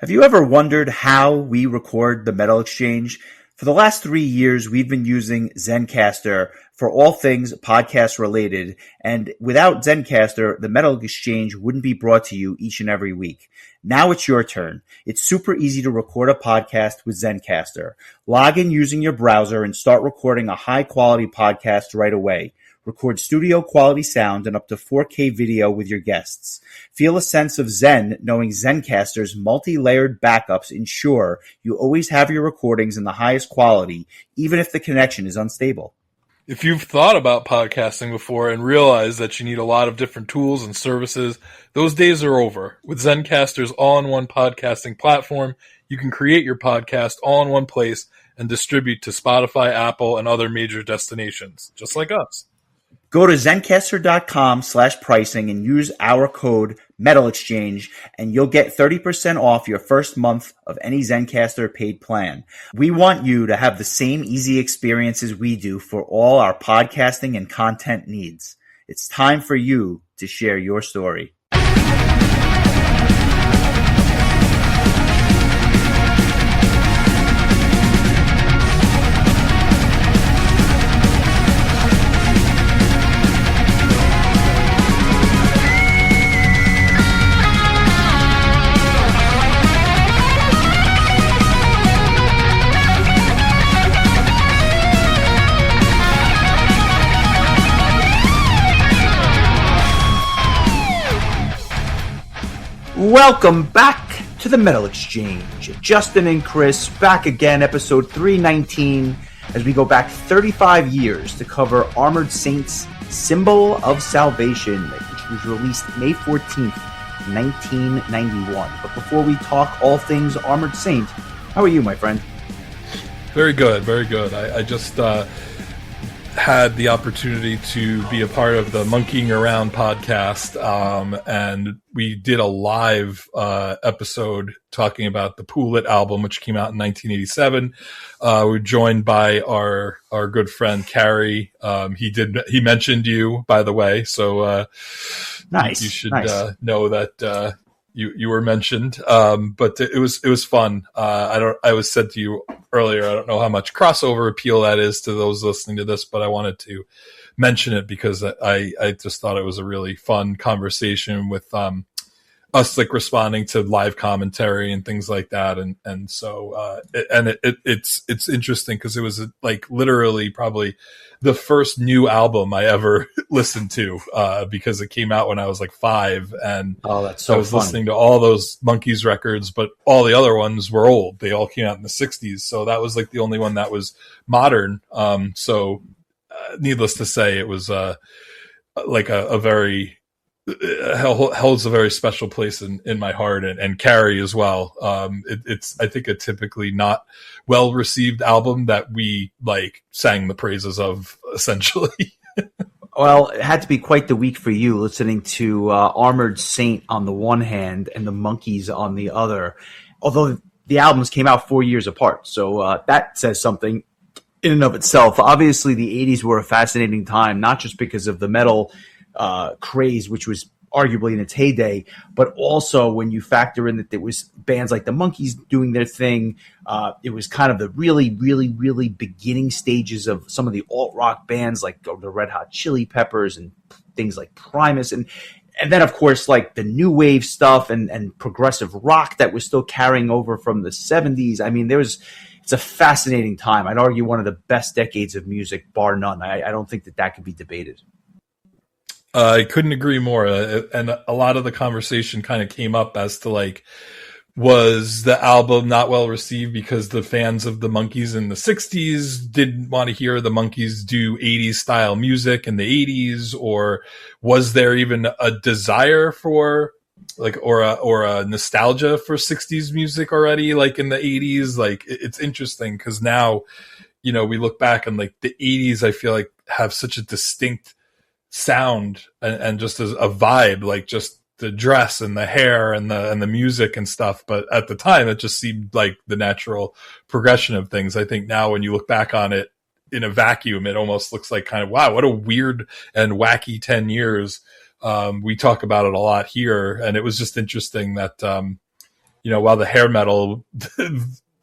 Have you ever wondered how we record the Metal Exchange? For the last 3 years, we've been using Zencastr for all things podcast related. And without Zencastr, the Metal Exchange wouldn't be brought to you each and every week. Now it's your turn. It's super easy to record a podcast with Zencastr. Log in using your browser and start recording a high quality podcast right away. Record studio quality sound and up to 4K video with your guests. Feel a sense of zen knowing Zencastr's multi-layered backups ensure you always have your recordings in the highest quality, even if the connection is unstable. If you've thought about podcasting before and realized that you need a lot of different tools and services, those days are over. With Zencastr's all-in-one podcasting platform, you can create your podcast all in one place and distribute to Spotify, Apple, and other major destinations, just like us. Go to Zencastr.com/pricing and use our code METALEXCHANGE and you'll get 30% off your first month of any Zencastr paid plan. We want you to have the same easy experiences we do for all our podcasting and content needs. It's time for you to share your story. Welcome back to the Metal Exchange. Justin and Chris back again, episode 319, as we go back 35 years to cover Armored Saint's Symbol of Salvation, which was released May 14th, 1991. But before we talk all things Armored Saint, how are you, my friend? Very good, very good. I just had the opportunity to be a part of the Monkeying Around podcast, and we did a live episode talking about the Pool It album, which came out in 1987. We were joined by our good friend Carrie. He mentioned you, by the way, so nice. You should nice. Know that you were mentioned. But it was fun. I was said to you earlier, I don't know how much crossover appeal that is to those listening to this, but I wanted to mention it because I just thought it was a really fun conversation with us like responding to live commentary and things like that. And so it's interesting because it was like literally probably the first new album I ever listened to, because it came out when I was like 5, and that's so I was fun. listening to all those Monkees records, but all the other ones were old. They all came out in the 60s. So that was like the only one that was modern. So needless to say, it was like a very, holds a very special place in my heart, and Carrie as well. It's I think a typically not well received album that we like sang the praises of, essentially. Well, it had to be quite the week for you listening to Armored Saint on the one hand and the Monkees on the other, although the albums came out 4 years apart, so that says something in and of itself. Obviously the 80s were a fascinating time, not just because of the metal craze, which was arguably in its heyday, but also when you factor in that there was bands like the Monkees doing their thing. It was kind of the really, really, really beginning stages of some of the alt-rock bands like the Red Hot Chili Peppers and things like Primus. And then, of course, like the new wave stuff and progressive rock that was still carrying over from the 70s. I mean, it's a fascinating time. I'd argue one of the best decades of music, bar none. I don't think that could be debated. I couldn't agree more. And a lot of the conversation kind of came up as to like, was the album not well received because the fans of the Monkees in the 60s didn't want to hear the Monkees do 80s style music in the 80s? Or was there even a desire for like, or a nostalgia for 60s music already, like in the 80s? Like, it's interesting because now, you know, we look back and like the 80s, I feel like have such a distinct sound and just as a vibe, like just the dress and the hair and the music and stuff. But at the time, it just seemed like the natural progression of things. I think now when you look back on it in a vacuum, it almost looks like kind of, wow, what a weird and wacky 10 years. We talk about it a lot here, and it was just interesting that while the hair metal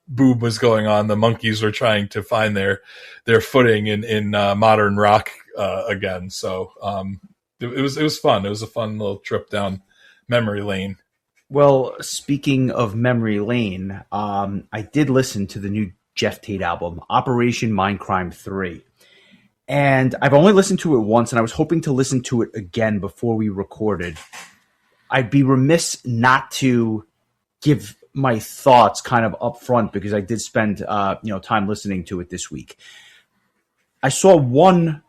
boom was going on, the Monkees were trying to find their footing in modern rock again. So it was fun. It was a fun little trip down memory lane. Well, speaking of memory lane, I did listen to the new Jeff Tate album, Operation Mindcrime 3. And I've only listened to it once, and I was hoping to listen to it again before we recorded. I'd be remiss not to give my thoughts kind of up front because I did spend time listening to it this week. I saw one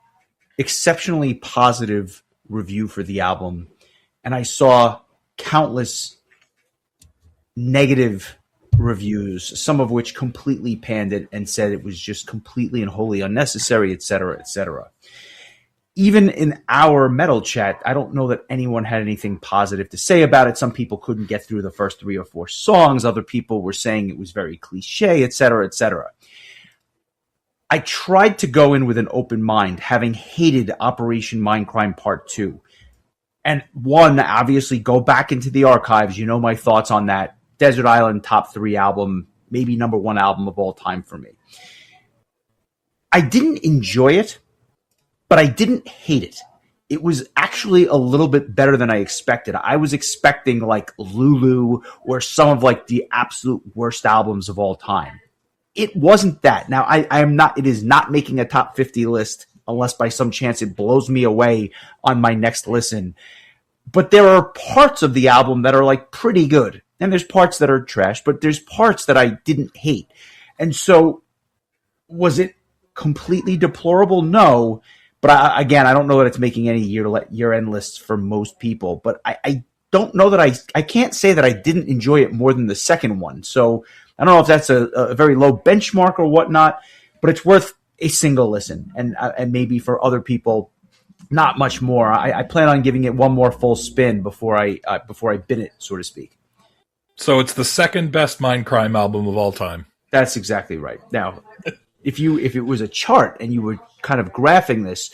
exceptionally positive review for the album, and I saw countless negative reviews, some of which completely panned it and said it was just completely and wholly unnecessary, etc., etc. Even in our metal chat, I don't know that anyone had anything positive to say about it. Some people couldn't get through the first 3 or 4 songs. Other people were saying it was very cliche, etc., etc. I tried to go in with an open mind, having hated Operation Mindcrime Part 2. And one, obviously, go back into the archives. You know my thoughts on that. Desert Island, top 3 album, maybe number 1 album of all time for me. I didn't enjoy it, but I didn't hate it. It was actually a little bit better than I expected. I was expecting like Lulu or some of like the absolute worst albums of all time. It wasn't that. Now, it is not making a top 50 list unless by some chance it blows me away on my next listen. But there are parts of the album that are like pretty good. And there's parts that are trash, but there's parts that I didn't hate. And so was it completely deplorable? No. But I don't know that it's making any year-end lists for most people. But I don't know that I can't say that I didn't enjoy it more than the second one. So I don't know if that's a very low benchmark or whatnot, but it's worth a single listen. And maybe for other people, not much more. I plan on giving it one more full spin before I bin it, so to speak. So it's the second best Mindcrime album of all time. That's exactly right. Now, if it was a chart and you were kind of graphing this,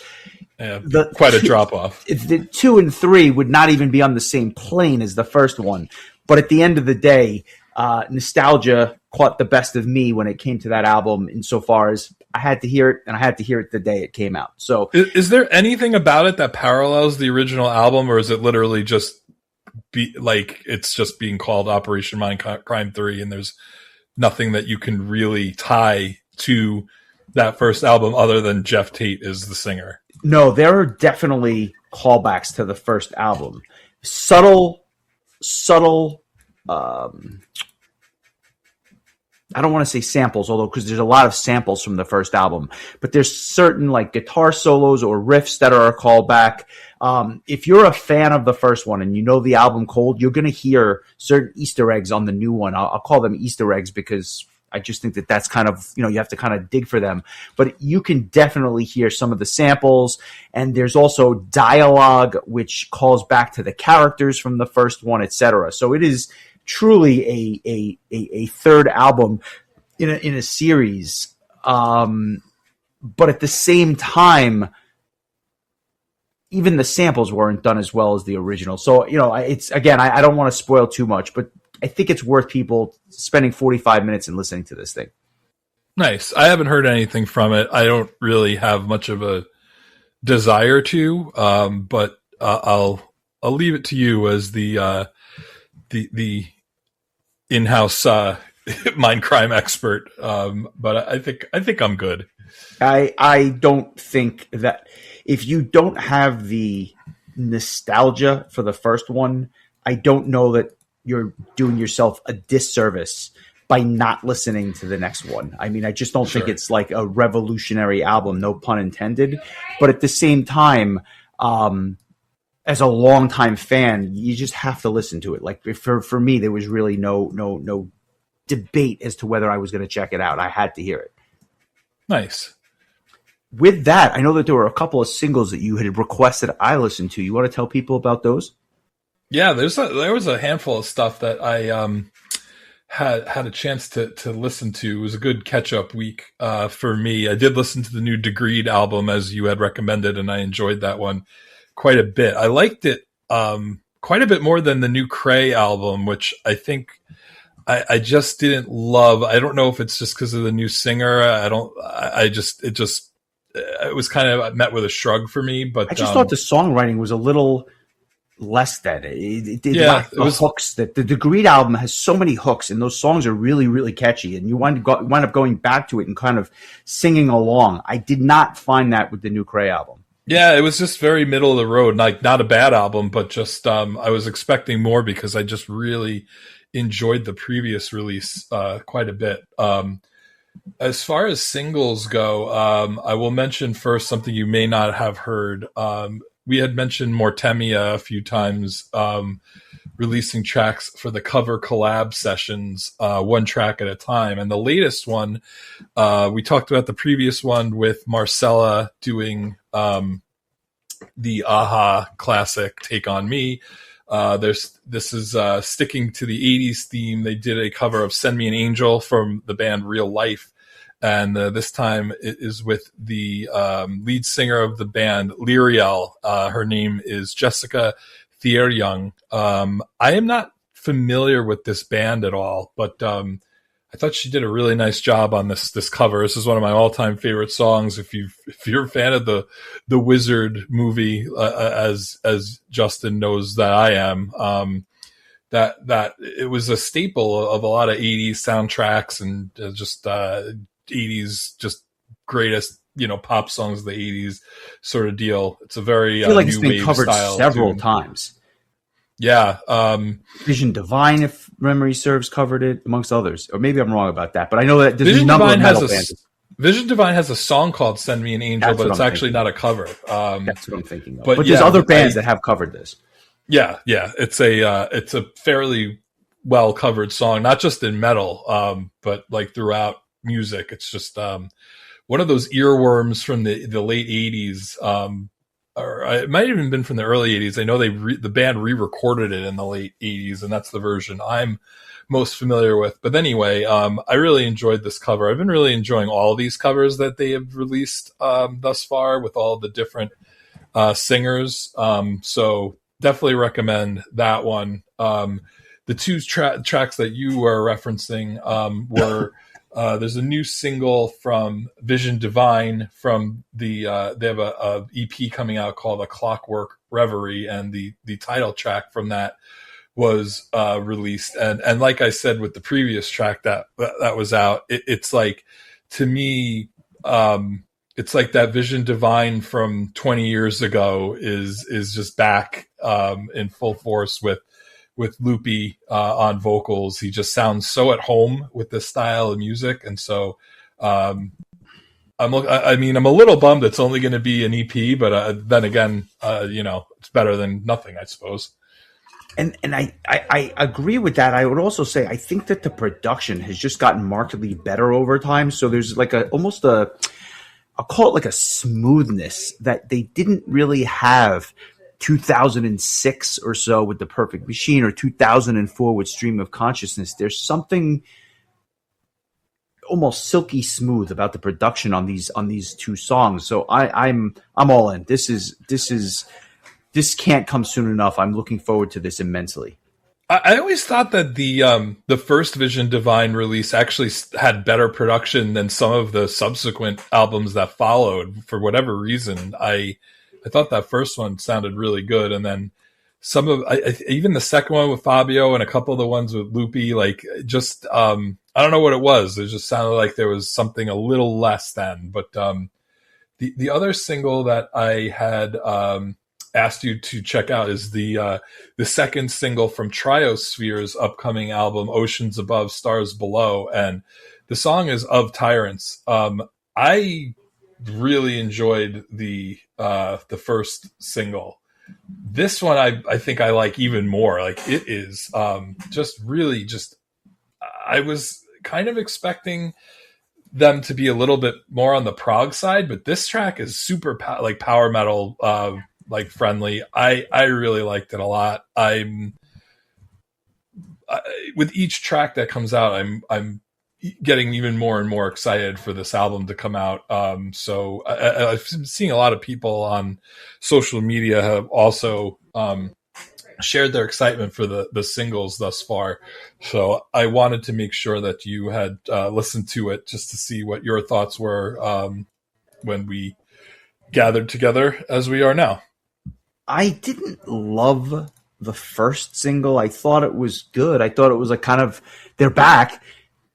quite a drop off. The 2 and 3 would not even be on the same plane as the first one. But at the end of the day, nostalgia caught the best of me when it came to that album, insofar as I had to hear it, and I had to hear it the day it came out. So, is there anything about it that parallels the original album, or is it literally just it's just being called Operation Mindcrime 3, and there's nothing that you can really tie to that first album other than Jeff Tate is the singer? No, there are definitely callbacks to the first album. Subtle, I don't want to say samples, although because there's a lot of samples from the first album, but there's certain like guitar solos or riffs that are a callback. If you're a fan of the first one and you know the album cold, you're going to hear certain Easter eggs on the new one. I'll call them Easter eggs because I just think that that's kind of, you have to kind of dig for them. But you can definitely hear some of the samples, and there's also dialogue which calls back to the characters from the first one, etc. So it is truly a third album in a series. But at the same time, even the samples weren't done as well as the original. So, it's, again, I don't want to spoil too much, but I think it's worth people spending 45 minutes and listening to this thing. Nice. I haven't heard anything from it. I don't really have much of a desire to, but I'll leave it to you as the in-house Mindcrime expert. But I think I'm good. I don't think that if you don't have the nostalgia for the first one, I don't know that you're doing yourself a disservice by not listening to the next one. I mean, I just don't think it's like a revolutionary album, no pun intended. But at the same time, as a longtime fan, you just have to listen to it. Like for me, there was really no debate as to whether I was going to check it out. I had to hear it. Nice. With that, I know that there were a couple of singles that you had requested I listen to. You want to tell people about those? Yeah, there was a handful of stuff that I had a chance to listen to. It was a good catch-up week for me. I did listen to the new Degreed album, as you had recommended, and I enjoyed that one quite a bit. I liked it quite a bit more than the new Cray album, which I think I just didn't love. I don't know if it's just because of the new singer. It was kind of met with a shrug for me. But I just thought the songwriting was a little less than it lacked the hooks. That the Greed album has so many hooks, and those songs are really, really catchy, and you wind up going back to it and kind of singing along. I did not find that with the new Cray album. Yeah, it was just very middle of the road. Like, not a bad album, but just I was expecting more because I just really enjoyed the previous release quite a bit. As far as singles go, I will mention first something you may not have heard. We had mentioned Mortemia a few times, releasing tracks for the cover collab sessions, one track at a time. And the latest one, we talked about the previous one with Marcella doing the Aha classic Take On Me. This is sticking to the 80s theme. They did a cover of Send Me an Angel from the band Real Life. And this time it is with the lead singer of the band, Lyriel. Her name is Jessica Thierryung. I am not familiar with this band at all, but I thought she did a really nice job on this cover. This is one of my all-time favorite songs. If you're a fan of the Wizard movie, as Justin knows that I am, that it was a staple of a lot of 80s soundtracks and just 80s just greatest pop songs of the 80s sort of deal. It's a very I feel like new it's been wave covered style several tune. times. Yeah, Vision Divine, if memory serves, covered it amongst others. Or maybe I'm wrong about that, but I know that there's Vision a number Divine of metal bands. Vision Divine has a song called "Send Me an Angel," That's but what it's I'm actually thinking. not a cover. That's what I'm thinking of. but But yeah, there's other bands that have covered this. Yeah, it's a fairly well covered song, not just in metal, but like throughout music. It's just one of those earworms from the late 80s, or it might have even been from the early 80s. I know the band re-recorded it in the late 80s, and that's the version I'm most familiar with. But anyway, I really enjoyed this cover. I've been really enjoying all these covers that they have released thus far with all the different singers. So definitely recommend that one. The two tracks that you were referencing were there's a new single from Vision Divine from they have a EP coming out called A Clockwork Reverie, and the title track from that was released. And like I said with the previous track that was out, it's like, to me, it's like that Vision Divine from 20 years ago is just back in full force with Loopy on vocals. He just sounds so at home with this style of music, and so I'm a little bummed it's only going to be an EP, but then again, it's better than nothing, I suppose. And I agree with that. I would also say I think that the production has just gotten markedly better over time. So there's like I'll call it like a smoothness that they didn't really have 2006 or so with The Perfect Machine, or 2004 with Stream of Consciousness. There's something almost silky smooth about the production on these two songs. So I'm all in. This can't come soon enough. I'm looking forward to this immensely. I always thought that the first Vision Divine release actually had better production than some of the subsequent albums that followed. For whatever reason, I thought that first one sounded really good, and then some of even the second one with Fabio and a couple of the ones with Loopy, like just I don't know what it was. It just sounded like there was something a little less than. But the other single that I had asked you to check out is the second single from Triosphere's upcoming album, Oceans Above, Stars Below, and the song is Of Tyrants. I really enjoyed the first single. This one I think I like even more. Like, it is just really just. I was kind of expecting them to be a little bit more on the prog side, but this track is super power metal like friendly. I really liked it a lot. With each track that comes out, I'm getting even more and more excited for this album to come out. So I've been seeing a lot of people on social media have also shared their excitement for the singles thus far. So I wanted to make sure that you had listened to it just to see what your thoughts were when we gathered together as we are now. I didn't love the first single. I thought it was good. I thought it was like kind of, they're back.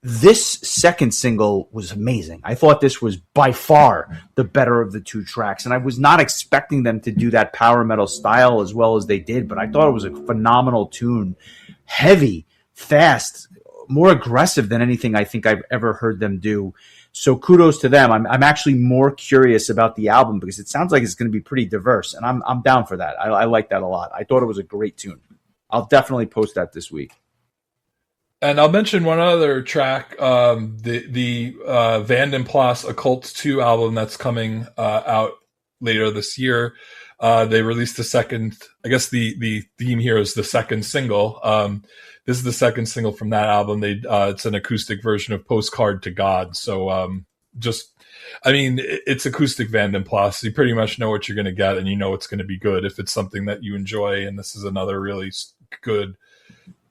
This second single was amazing. I thought this was by far the better of the two tracks, and I was not expecting them to do that power metal style as well as they did, but I thought it was a phenomenal tune. Heavy, fast, more aggressive than anything I think I've ever heard them do. So kudos to them. I'm actually more curious about the album because it sounds like it's going to be pretty diverse, and I'm down for that. I like that a lot. I thought it was a great tune. I'll definitely post that this week. And I'll mention one other track, the Vanden Plas Occult 2 album that's coming out later this year. They released the second, I guess the theme here is the second single. This is the second single from that album. It's an acoustic version of Postcard to God. So it's acoustic Vanden Plas. You pretty much know what you're going to get, and you know it's going to be good if it's something that you enjoy. And this is another really good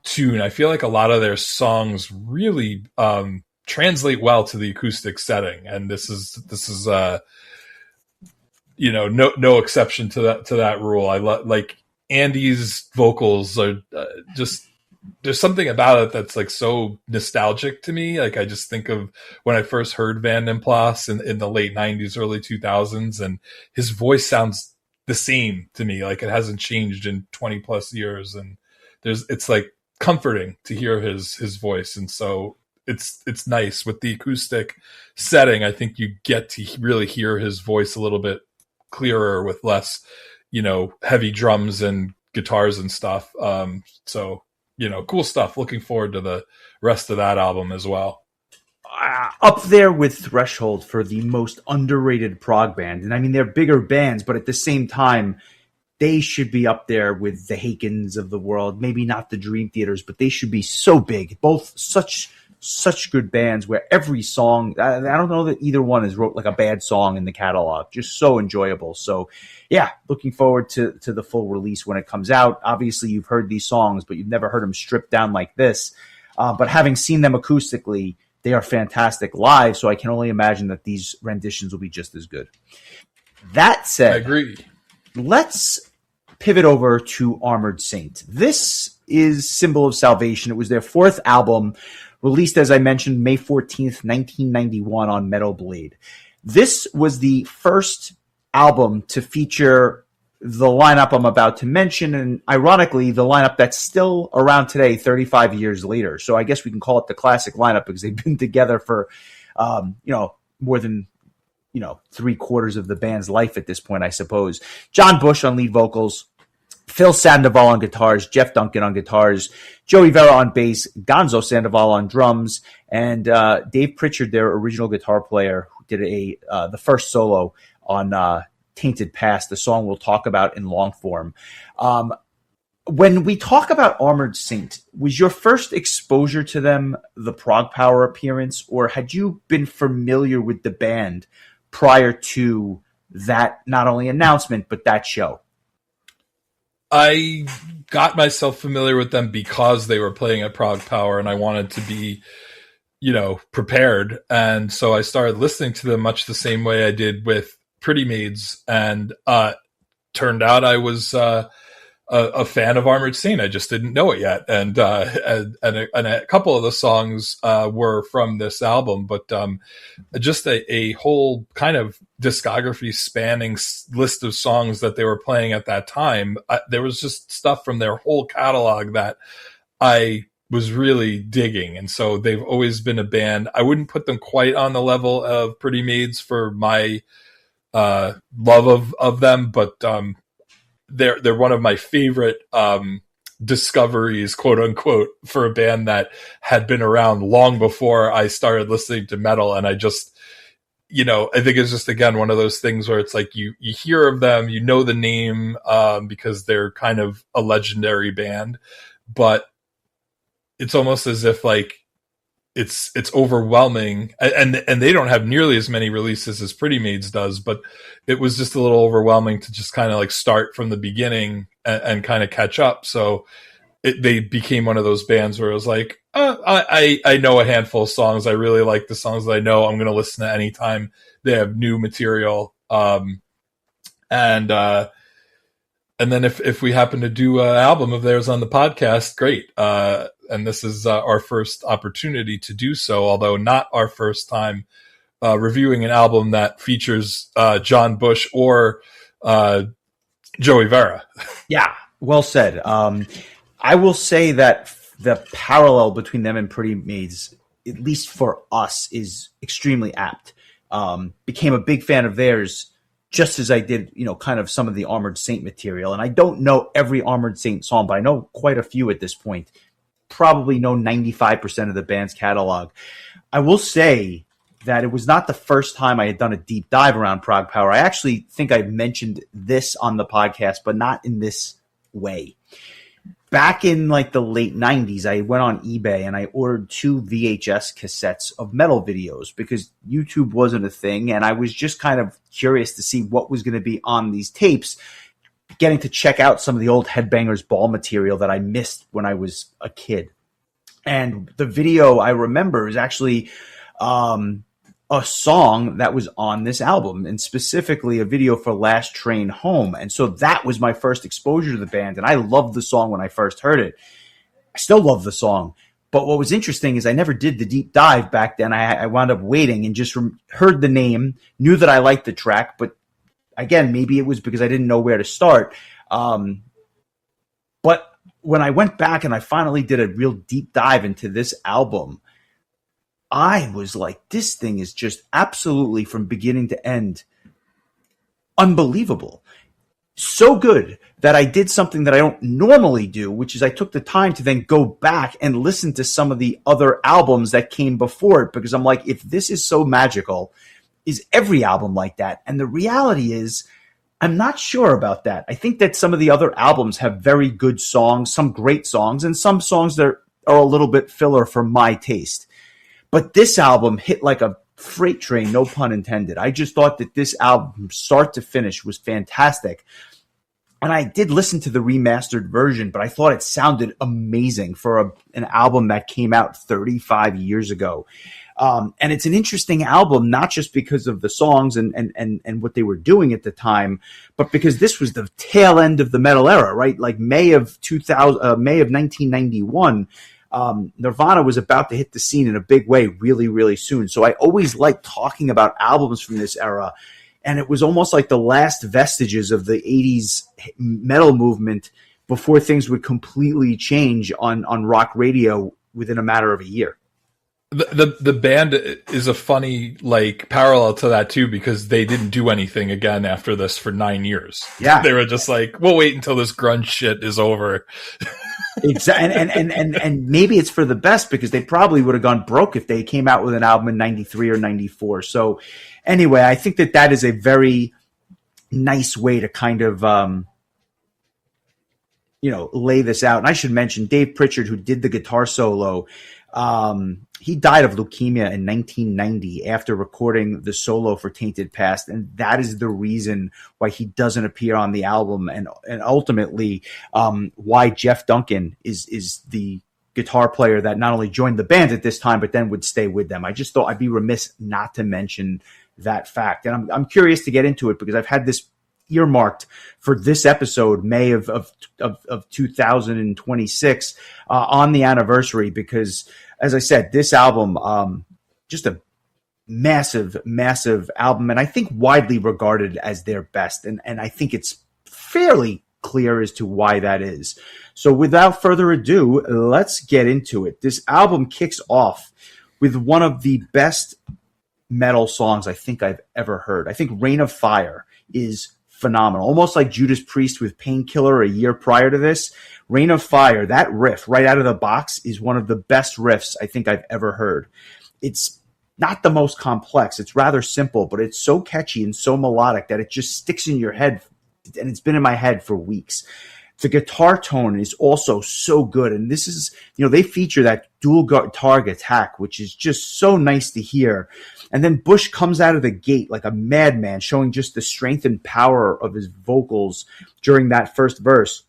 tune. I feel like a lot of their songs really translate well to the acoustic setting, and this is no exception to that rule. I like Andy's vocals are just, there's something about it that's like so nostalgic to me. Like I just think of when I first heard Vanden Plas in the late 90s, early 2000s, and his voice sounds the same to me. Like it hasn't changed in 20 plus years, and it's like comforting to hear his voice. And so it's nice with the acoustic setting. I think you get to really hear his voice a little bit clearer with less, heavy drums and guitars and stuff. So cool stuff. Looking forward to the rest of that album as well. Up there with Threshold for the most underrated prog band. And I mean, they're bigger bands, but at the same time, they should be up there with the Hakens of the world. Maybe not the Dream Theaters, but they should be so big. Both such good bands where every song, I don't know that either one has wrote like a bad song in the catalog. Just so enjoyable. So yeah, looking forward to the full release when it comes out. Obviously you've heard these songs, but you've never heard them stripped down like this. But having seen them acoustically, they are fantastic live. So I can only imagine that these renditions will be just as good. That said, I agree. Let's pivot over to Armored Saint. This is Symbol of Salvation. It was their fourth album, released, as I mentioned, May 14th, 1991 on Metal Blade. This was the first album to feature the lineup I'm about to mention, and ironically, the lineup that's still around today, 35 years later. So I guess we can call it the classic lineup because they've been together for, more than 3/4 of the band's life at this point, I suppose. John Bush on lead vocals, Phil Sandoval on guitars, Jeff Duncan on guitars, Joey Vera on bass, Gonzo Sandoval on drums, and Dave Pritchard, their original guitar player, who did the first solo on Tainted Past, the song we'll talk about in long form. When we talk about Armored Saint, was your first exposure to them the Prog Power appearance, or had you been familiar with the band prior to that, not only announcement, but that show? I got myself familiar with them because they were playing at Prog Power, and I wanted to be, prepared. And so I started listening to them much the same way I did with Pretty Maids, and turned out I was a fan of Armored Saint. I just didn't know it yet, and a couple of the songs were from this album, but just a whole kind of discography spanning list of songs that they were playing at that time. There was just stuff from their whole catalog that I was really digging, and so they've always been a band. I wouldn't put them quite on the level of Pretty Maids for my love of them, but they're one of my favorite discoveries, quote unquote, for a band that had been around long before I started listening to metal. And I just, I think it's just, again, one of those things where it's like you hear of them, the name because they're kind of a legendary band, but it's almost as if like it's overwhelming, and they don't have nearly as many releases as Pretty Maids does, but it was just a little overwhelming to just kind of like start from the beginning and kind of catch up. So they became one of those bands where it was like, I know a handful of songs. I really like the songs that I know. I'm going to listen to anytime they have new material. And then if we happen to do an album of theirs on the podcast, great. And this is our first opportunity to do so, although not our first time reviewing an album that features John Bush or Joey Vera. Yeah, well said. I will say that the parallel between them and Pretty Maids, at least for us, is extremely apt. Became a big fan of theirs just as I did, kind of some of the Armored Saint material. And I don't know every Armored Saint song, but I know quite a few at this point. Probably know 95% of the band's catalog. I will say that it was not the first time I had done a deep dive around Prog Power. I actually think I mentioned this on the podcast, but not in this way. Back in like the late 90s, I went on eBay and I ordered 2 VHS cassettes of metal videos because YouTube wasn't a thing. And I was just kind of curious to see what was going to be on these tapes, getting to check out some of the old Headbangers Ball material that I missed when I was a kid. And the video I remember is actually a song that was on this album, and specifically a video for Last Train Home. And so that was my first exposure to the band, and I loved the song when I first heard it. I still love the song. But what was interesting is I never did the deep dive back then. I wound up waiting and just heard the name, knew that I liked the track, but again, maybe it was because I didn't know where to start. But when I went back and I finally did a real deep dive into this album, I was like, this thing is just absolutely from beginning to end unbelievable. So good that I did something that I don't normally do, which is I took the time to then go back and listen to some of the other albums that came before it, because I'm like, if this is so magical, is every album like that? And the reality is, I'm not sure about that. I think that some of the other albums have very good songs, some great songs, and some songs that are a little bit filler for my taste. But this album hit like a freight train, no pun intended. I just thought that this album, start to finish, was fantastic. And I did listen to the remastered version, but I thought it sounded amazing for an album that came out 35 years ago. And it's an interesting album, not just because of the songs and what they were doing at the time, but because this was the tail end of the metal era, right? Like May of 1991. Nirvana was about to hit the scene in a big way really, really soon. So I always liked talking about albums from this era. And it was almost like the last vestiges of the 80s metal movement before things would completely change on rock radio within a matter of a year. The band is a funny like parallel to that too, because they didn't do anything again after this for 9 years. Yeah. They were just like, we'll wait until this grunge shit is over. Exactly. And maybe it's for the best, because they probably would have gone broke if they came out with an album in 93 or 94. So anyway, I think that is a very nice way to kind of, lay this out. And I should mention Dave Pritchard, who did the guitar solo. He died of leukemia in 1990 after recording the solo for Tainted Past, and that is the reason why he doesn't appear on the album, and ultimately why Jeff Duncan is the guitar player that not only joined the band at this time but then would stay with them. I just thought I'd be remiss not to mention that fact, and I'm curious to get into it because I've had this earmarked for this episode, May of 2026, on the anniversary, because as I said, this album, just a massive, massive album, and I think widely regarded as their best. And I think it's fairly clear as to why that is. So without further ado, let's get into it. This album kicks off with one of the best metal songs I think I've ever heard. I think Reign of Fire is phenomenal. Almost like Judas Priest with Painkiller a year prior to this. Reign of Fire, that riff right out of the box is one of the best riffs I think I've ever heard. It's not the most complex. It's rather simple, but it's so catchy and so melodic that it just sticks in your head, and it's been in my head for weeks. The guitar tone is also so good. And this is, they feature that dual guitar attack, which is just so nice to hear. And then Bush comes out of the gate like a madman, showing just the strength and power of his vocals during that first verse.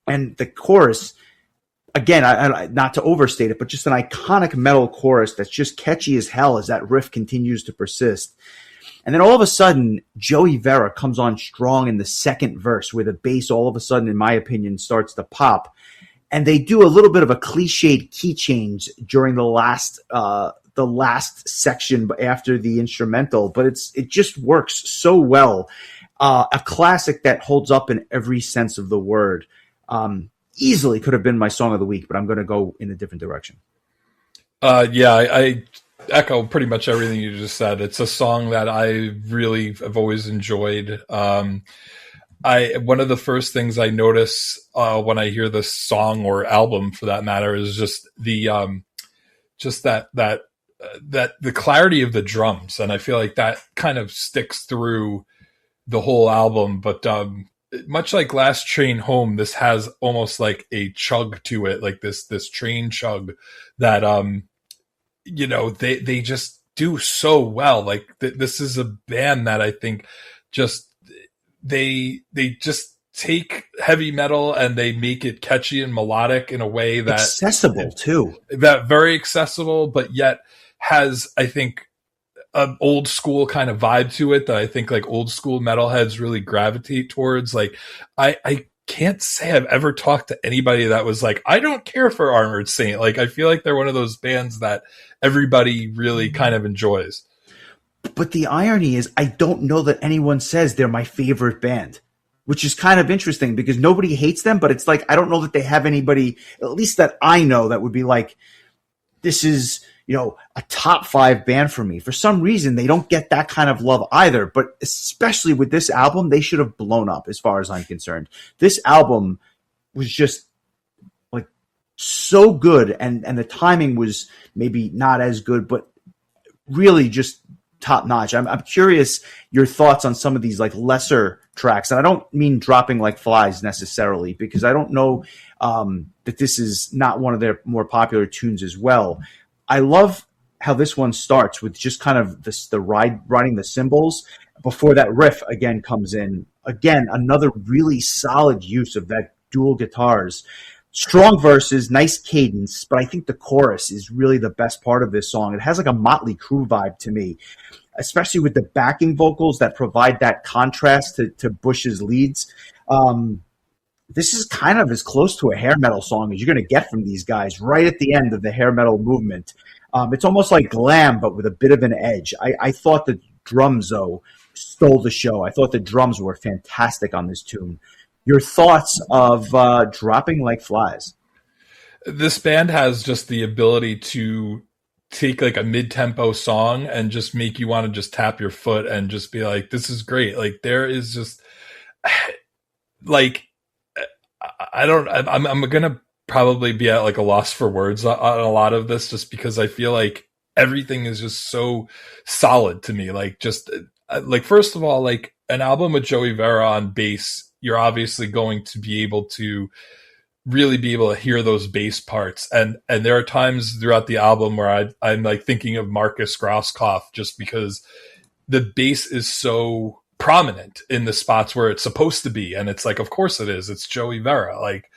And the chorus, again, I not to overstate it, but just an iconic metal chorus that's just catchy as hell as that riff continues to persist. And then all of a sudden, Joey Vera comes on strong in the second verse, where the bass all of a sudden, in my opinion, starts to pop. And they do a little bit of a cliched key change during the last section after the instrumental, but it just works so well. A classic that holds up in every sense of the word. Easily could have been my song of the week, but I'm going to go in a different direction. I echo pretty much everything you just said. It's a song that I really have always enjoyed. One of the first things I notice when I hear this song or album, for that matter, is just the the clarity of the drums, and I feel like that kind of sticks through the whole album. But much like Last Train Home, this has almost like a chug to it, like this train chug that they just do so well. Like this is a band that I think just they just take heavy metal and they make it catchy and melodic in a way that accessible too. That very accessible, but yet has, I think, an old school kind of vibe to it that I think like old school metalheads really gravitate towards. Like I can't say I've ever talked to anybody that was like, I don't care for Armored Saint. Like I feel like they're one of those bands that everybody really kind of enjoys. But the irony is, I don't know that anyone says they're my favorite band, which is kind of interesting because nobody hates them, but it's like, I don't know that they have anybody, at least that I know, that would be like, this is, a top 5 band for me. For some reason, they don't get that kind of love either, but especially with this album, they should have blown up as far as I'm concerned. This album was just like so good, and the timing was maybe not as good, but really just top notch. I'm curious your thoughts on some of these like lesser tracks, and I don't mean Dropping Like Flies necessarily, because I don't know that this is not one of their more popular tunes as well. I love how this one starts with just kind of riding the cymbals before that riff again comes in. Again, another really solid use of that dual guitars. Strong verses, nice cadence, but I think the chorus is really the best part of this song. It has like a Motley Crue vibe to me, especially with the backing vocals that provide that contrast to Bush's leads. This is kind of as close to a hair metal song as you're going to get from these guys right at the end of the hair metal movement. It's almost like glam, but with a bit of an edge. I thought the drums, though, stole the show. I thought the drums were fantastic on this tune. Your thoughts of Dropping Like Flies? This band has just the ability to take like a mid-tempo song and just make you want to just tap your foot and just be like, this is great. Like there is just like, I'm going to probably be at like a loss for words on a lot of this, just because I feel like everything is just so solid to me. Like just like, first of all, like an album with Joey Vera on bass, you're obviously going to be able to really be able to hear those bass parts. And there are times throughout the album where I'm like thinking of Marcus Grosskopf, just because the bass is so prominent in the spots where it's supposed to be. And it's like, of course it is. It's Joey Vera. Like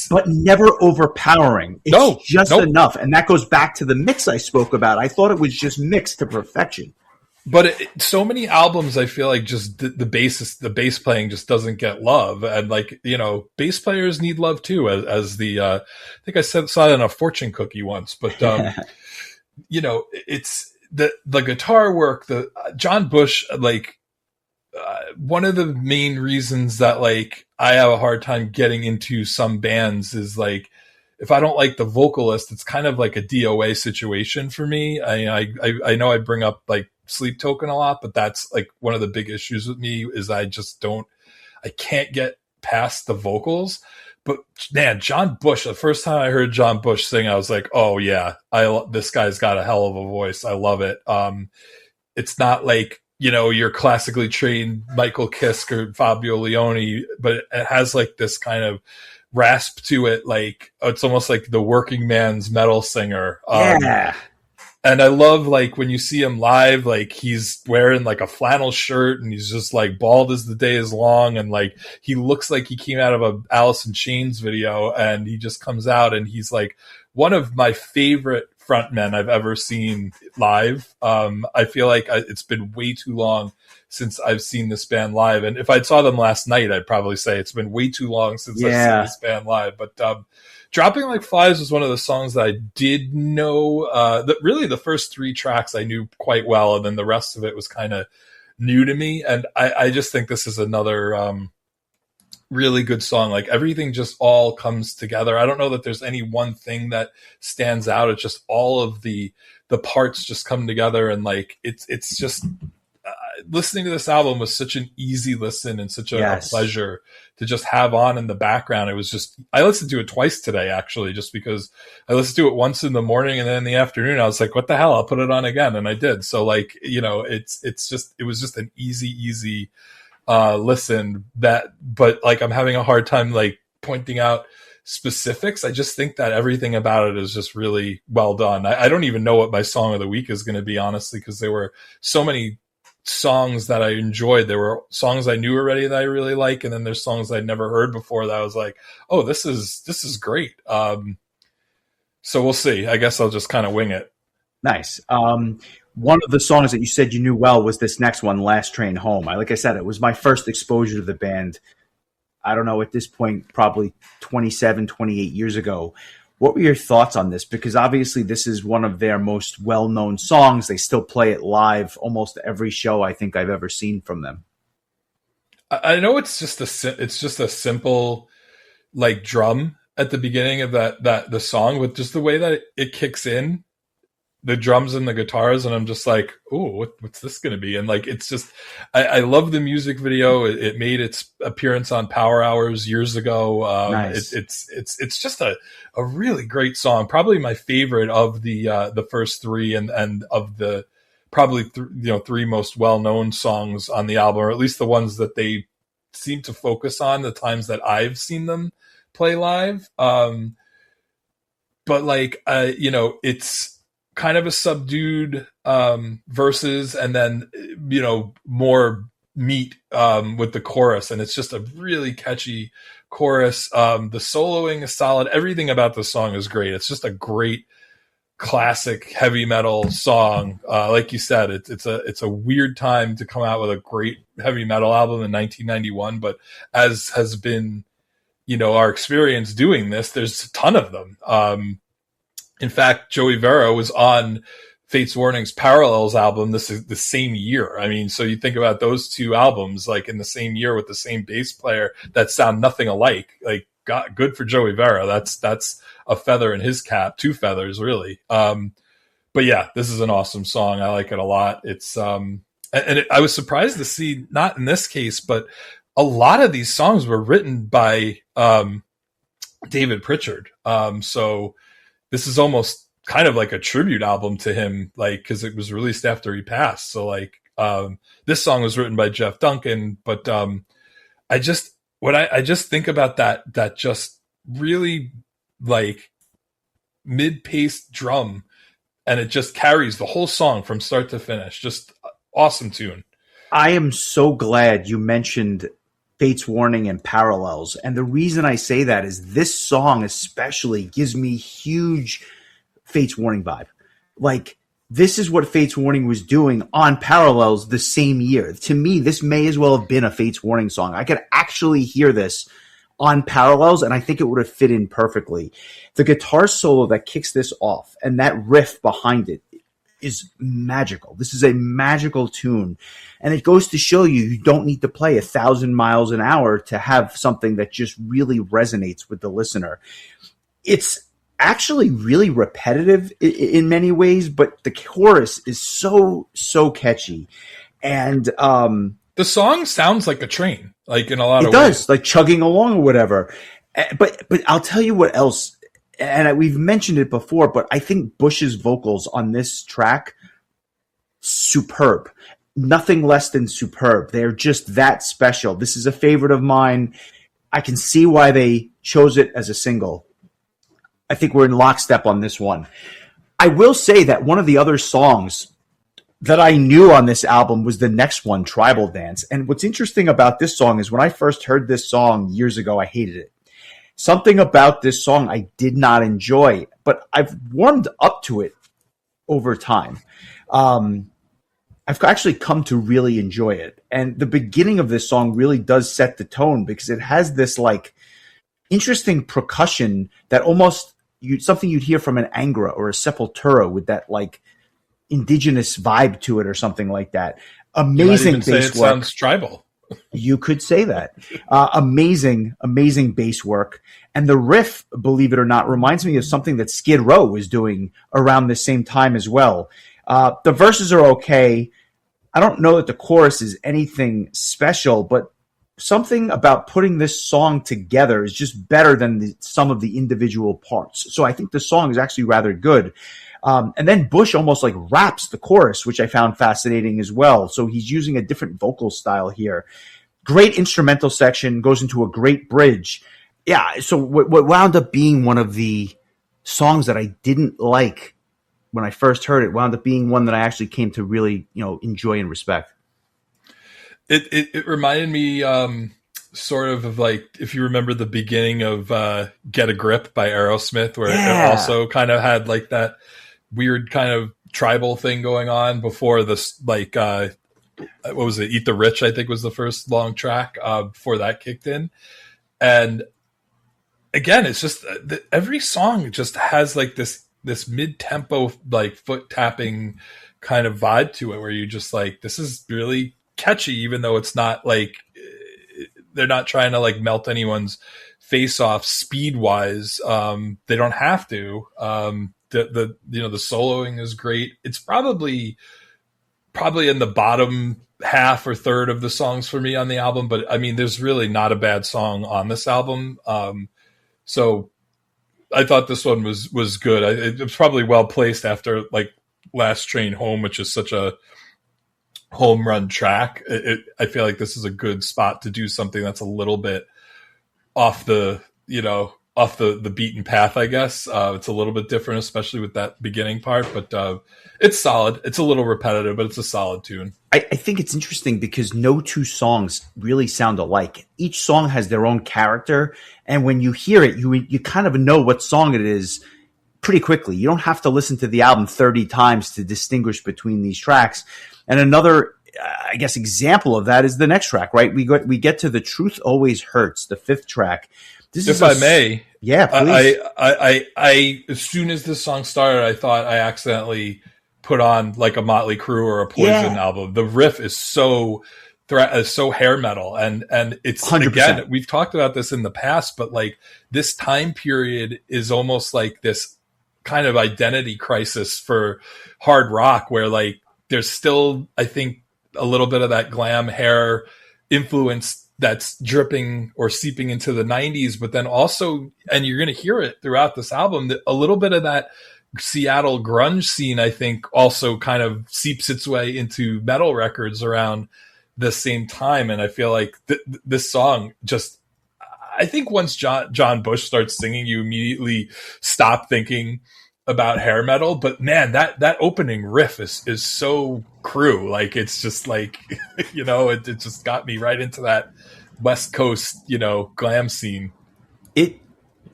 but never overpowering. It's just enough. And that goes back to the mix I spoke about. I thought it was just mixed to perfection. But so many albums, I feel like just the bass playing just doesn't get love, and like bass players need love too. As I think I saw it on a fortune cookie once, but it's the guitar work, the John Bush, like one of the main reasons that like I have a hard time getting into some bands is like, if I don't like the vocalist, it's kind of like a DOA situation for me. I know I bring up like Sleep Token a lot, but that's like one of the big issues with me is I can't get past the vocals. But man, John Bush, the first time I heard John Bush sing, I was like, oh yeah, this guy's got a hell of a voice. I love it. It's not like your classically trained Michael Kiske or Fabio Leone, but it has like this kind of rasp to it. Like it's almost like the working man's metal singer. Yeah. And I love like when you see him live, like he's wearing like a flannel shirt and he's just like bald as the day is long. And like, he looks like he came out of a Alice in Chains video, and he just comes out and he's like one of my favorite frontmen I've ever seen live. I feel like it's been way too long since I've seen this band live. And if I saw them last night, I'd probably say it's been way too long since I've seen this band live. But, Dropping Like Flies was one of the songs that I did know, that really the first 3 tracks I knew quite well, and then the rest of it was kind of new to me. And I just think this is another really good song. Like everything just all comes together. I don't know that there's any one thing that stands out. It's just all of the parts just come together, and like it's just listening to this album was such an easy listen and such a pleasure to just have on in the background. It was just, I listened to it twice today, actually, just because I listened to it once in the morning and then in the afternoon. I was like, what the hell? I'll put it on again. And I did. So like, it was just an easy listen but like, I'm having a hard time like pointing out specifics. I just think that everything about it is just really well done. I don't even know what my song of the week is going to be, honestly, because there were so many songs that I enjoyed. There were songs I knew already that I really like, and then there's songs I'd never heard before that I was like, oh, this is great. So we'll see. I guess I'll just kind of wing it. Nice. One of the songs that you said you knew well was this next one, Last Train Home. Like I said, it was my first exposure to the band. I don't know, at this point, probably 27, 28 years ago. What were your thoughts on this? Because obviously this is one of their most well-known songs. They still play it live almost every show I think I've ever seen from them. I know it's just a simple like drum at the beginning of the song, with just the way that it kicks in, the drums and the guitars, and I'm just like, oh, what's this going to be? And like, it's just, I love the music video. It made its appearance on Power Hours years ago. Nice. It's just a really great song. Probably my favorite of the first 3 and of the probably 3 most well-known songs on the album, or at least the ones that they seem to focus on the times that I've seen them play live. But like, it's kind of a subdued verses, and then more meat with the chorus, and it's just a really catchy chorus. The soloing is solid. Everything about the song is great. It's just a great classic heavy metal song. Like you said, it's a weird time to come out with a great heavy metal album in 1991, but as has been our experience doing this, there's a ton of them. In fact, Joey Vera was on Fates Warning's Parallels album this is the same year. I mean, so you think about those 2 albums like in the same year with the same bass player that sound nothing alike. Like, God, good for Joey Vera. That's a feather in his cap, 2 feathers really. But yeah, this is an awesome song. I like it a lot. It's I was surprised to see, not in this case, but a lot of these songs were written by David Pritchard. So this is almost kind of like a tribute album to him, like, because it was released after he passed. So like, this song was written by Jeff Duncan, but I just think about that just really like mid-paced drum, and it just carries the whole song from start to finish. Just awesome tune. I am so glad you mentioned Fates Warning and Parallels. And the reason I say that is this song especially gives me huge Fates Warning vibe. Like, this is what Fates Warning was doing on Parallels the same year. To me, this may as well have been a Fates Warning song. I could actually hear this on Parallels, and I think it would have fit in perfectly. The guitar solo that kicks this off and that riff behind it is magical. This is a magical tune. And it goes to show you don't need to play 1,000 miles an hour to have something that just really resonates with the listener. It's actually really repetitive in many ways, but the chorus is so catchy. And the song sounds like a train, like in a lot of ways. It does, like chugging along or whatever. But I'll tell you what else, and we've mentioned it before, but I think Bush's vocals on this track, superb. nothing less than superb. They're just that special. This is a favorite of mine. I can see why they chose it as a single. I think we're in lockstep on this one. I will say that one of the other songs that I knew on this album was the next one, Tribal Dance. And what's interesting about this song is when I first heard this song years ago, I hated it. Something about this song I did not enjoy, but I've warmed up to it over time. I've actually come to really enjoy it. And the beginning of this song really does set the tone because it has this like interesting percussion that almost something you'd hear from an Angra or a Sepultura with that like indigenous vibe to it or something like that. Amazing bass work. Sounds tribal. You could say that. Amazing bass work. And the riff, believe it or not, reminds me of something that Skid Row was doing around the same time as well. The verses are okay. I don't know that the chorus is anything special, but something about putting this song together is just better than some of the individual parts. So I think the song is actually rather good. And then Bush almost like raps the chorus, which I found fascinating as well. So he's using a different vocal style here. Great instrumental section, goes into a great bridge. Yeah, so what wound up being one of the songs that I didn't like when I first heard it wound up being one that I actually came to really, enjoy and respect. It reminded me sort of like, if you remember the beginning of Get a Grip by Aerosmith, where it also kind of had like that weird kind of tribal thing going on before this, like, what was it? Eat the Rich, I think was the first long track before that kicked in. And again, it's just every song just has like this mid-tempo, like foot tapping kind of vibe to it where you just like, this is really catchy, even though it's not like, they're not trying to like melt anyone's face off speed wise. They don't have to. The soloing is great. It's probably in the bottom half or third of the songs for me on the album, but I mean, there's really not a bad song on this album. So I thought this one was good. It was probably well placed after like Last Train Home, which is such a home run track. I feel like this is a good spot to do something that's a little bit off the beaten path, I guess. It's a little bit different, especially with that beginning part, but it's solid. It's a little repetitive, but it's a solid tune. I think it's interesting because no two songs really sound alike. Each song has their own character, and when you hear it, you kind of know what song it is pretty quickly. You don't have to listen to the album 30 times to distinguish between these tracks. And another, I guess, example of that is the next track, right? We get to The Truth Always Hurts, the fifth track. If I may, yeah, please. I as soon as this song started, I thought I accidentally put on like a Motley Crue or a Poison album. The riff is so hair metal, and it's 100%. Again, we've talked about this in the past, but like this time period is almost like this kind of identity crisis for hard rock, where like there's still, I think, a little bit of that glam hair influence that's dripping or seeping into the 90s, but then also, and you're going to hear it throughout this album, a little bit of that Seattle grunge scene, I think, also kind of seeps its way into metal records around the same time. And I feel like this song just, I think once John Bush starts singing, you immediately stop thinking about hair metal. But man, that opening riff is so Crue. Like, it's just like, it just got me right into that West Coast, glam scene.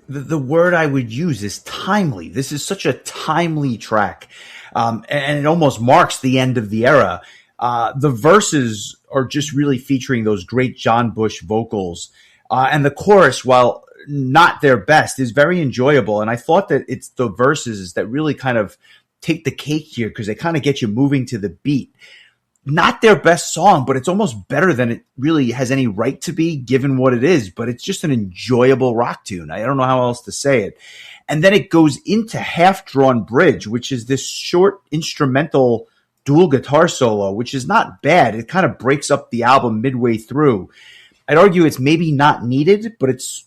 The word I would use is timely. This is such a timely track. And it almost marks the end of the era. The verses are just really featuring those great John Bush vocals. And the chorus, while not their best, is very enjoyable. And I thought that it's the verses that really kind of take the cake here because they kind of get you moving to the beat. Not their best song, but it's almost better than it really has any right to be given what it is. But it's just an enjoyable rock tune. I don't know how else to say it. And then it goes into Half Drawn Bridge, which is this short instrumental dual guitar solo, which is not bad. It kind of breaks up the album midway through. I'd argue it's maybe not needed, but it's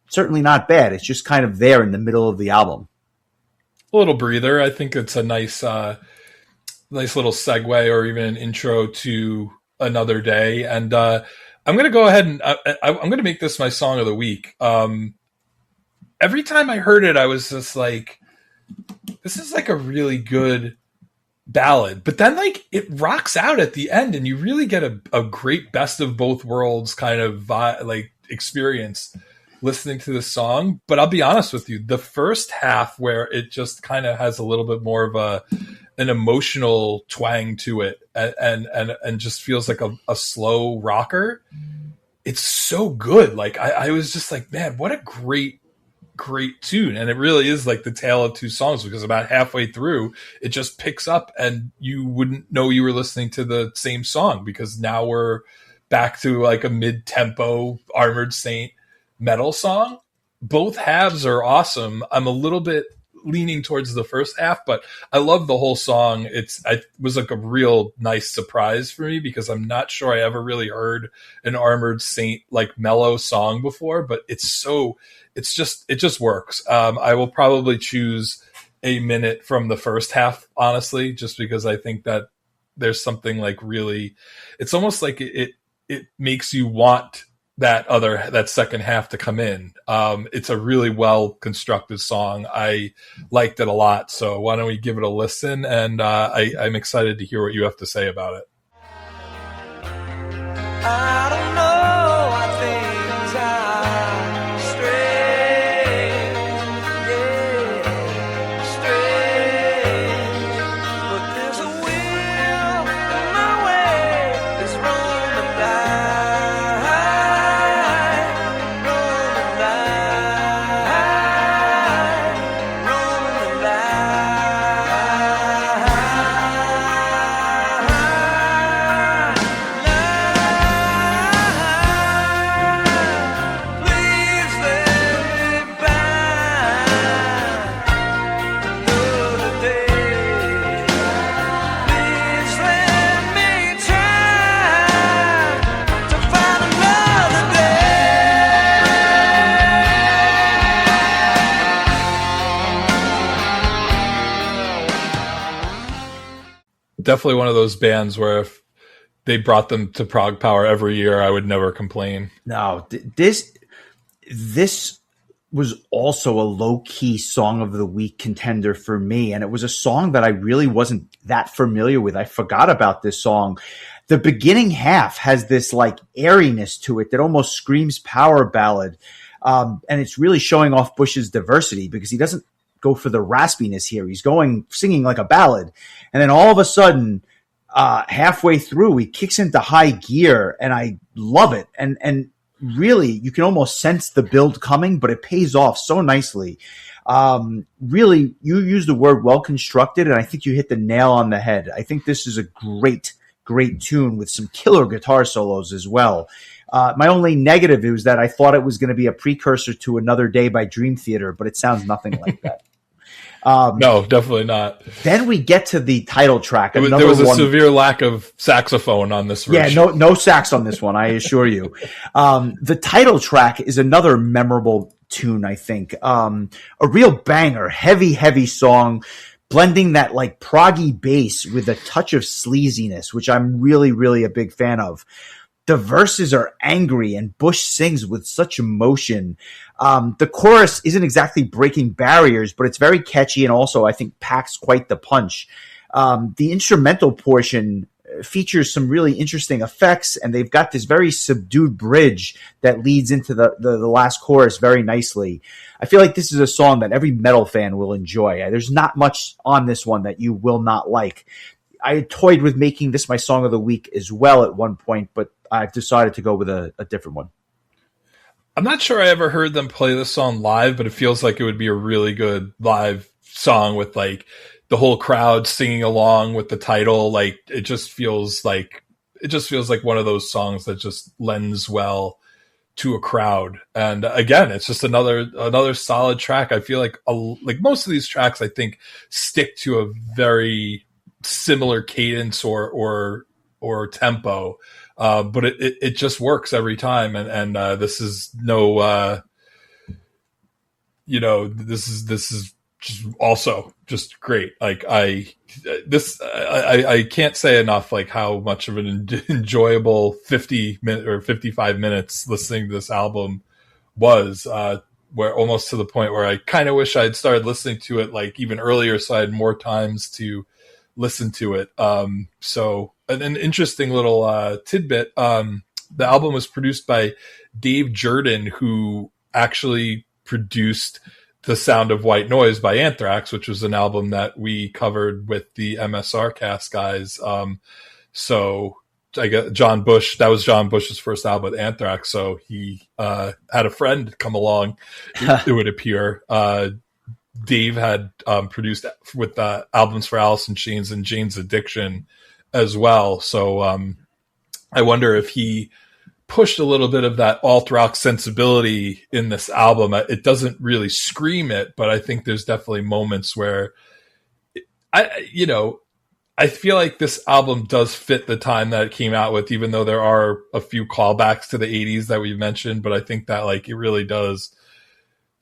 certainly not bad. It's just kind of there in the middle of the album. A little breather. I think it's a nice nice little segue or even an intro to Another Day. And I'm going to go ahead and I'm going to make this my song of the week. Every time I heard it, I was just like, this is like a really good ballad. But then like it rocks out at the end and you really get a great best of both worlds kind of like experience listening to this song. But I'll be honest with you, the first half where it just kind of has a little bit more of an emotional twang to it and just feels like a slow rocker. It's so good. Like I was just like, man, what a great tune. And it really is like the tale of two songs, because about halfway through it just picks up and you wouldn't know you were listening to the same song, because now we're back to like a mid-tempo Armored Saint metal song. Both halves are awesome. I'm a little bit leaning towards the first half, but I love the whole song. It was like a real nice surprise for me, because I'm not sure I ever really heard an Armored Saint like mellow song before, but it just works. I will probably choose a minute from the first half, honestly, just because I think that there's something like really, it's almost like it makes you want that second half to come in. It's a really well constructed song. I liked it a lot. So why don't we give it a listen? And I'm excited to hear what you have to say about it. I don't know why things are strange, yeah, strange. But there's a wheel in my way that's rolling line, rolling line, rolling line. Please let me find another day. Please let me try to find another Definitely one of those bands where if they brought them to Prague Power every year, I would never complain. No, this was also a low-key song of the week contender for me, and it was a song that I really wasn't that familiar with. I forgot about this song. The beginning half has this like airiness to it that almost screams power ballad, and it's really showing off Bush's diversity, because he doesn't go for the raspiness here. He's singing like a ballad, and then all of a sudden, halfway through, he kicks into high gear, and I love it. And really, you can almost sense the build coming, but it pays off so nicely. Really, you use the word well constructed, and I think you hit the nail on the head. I think this is a great tune with some killer guitar solos as well. My only negative is that I thought it was going to be a precursor to Another Day by Dream Theater, but it sounds nothing like that. No, definitely not. Then we get to the title track. There was a severe lack of saxophone on this version. Yeah, no sax on this one, I assure you. The title track is another memorable tune, I think. A real banger, heavy song, blending that like proggy bass with a touch of sleaziness, which I'm really a big fan of. The verses are angry, and Bush sings with such emotion. The chorus isn't exactly breaking barriers, but it's very catchy, and also I think packs quite the punch. The instrumental portion features some really interesting effects, and they've got this very subdued bridge that leads into the last chorus very nicely. I feel like this is a song that every metal fan will enjoy. There's not much on this one that you will not like. I had toyed with making this my song of the week as well at one point, but I've decided to go with a different one. I'm not sure I ever heard them play this song live, but it feels like it would be a really good live song with like the whole crowd singing along with the title. Like it just feels like one of those songs that just lends well to a crowd. And again, it's just another solid track. I feel like most of these tracks, I think, stick to a very similar cadence or tempo. But it just works every time. And this is no, this is just also just great. Like I can't say enough like how much of an enjoyable 50 minute or 55 minutes listening to this album was, where almost to the point where I kind of wish I'd started listening to it like even earlier so I had more times to listen to it. So an interesting little tidbit. The album was produced by Dave Jordan, who actually produced The Sound of White Noise by Anthrax, which was an album that we covered with the MSR cast guys. So I guess John Bush, that was John Bush's first album with Anthrax. So he had a friend come along, it would appear. Dave had produced with albums for Alice in Chains and Jane's Addiction as well. So I wonder if he pushed a little bit of that alt rock sensibility in this album. It doesn't really scream it, but I think there's definitely moments where I feel like this album does fit the time that it came out with, even though there are a few callbacks to the 80s that we've mentioned, but I think that like it really does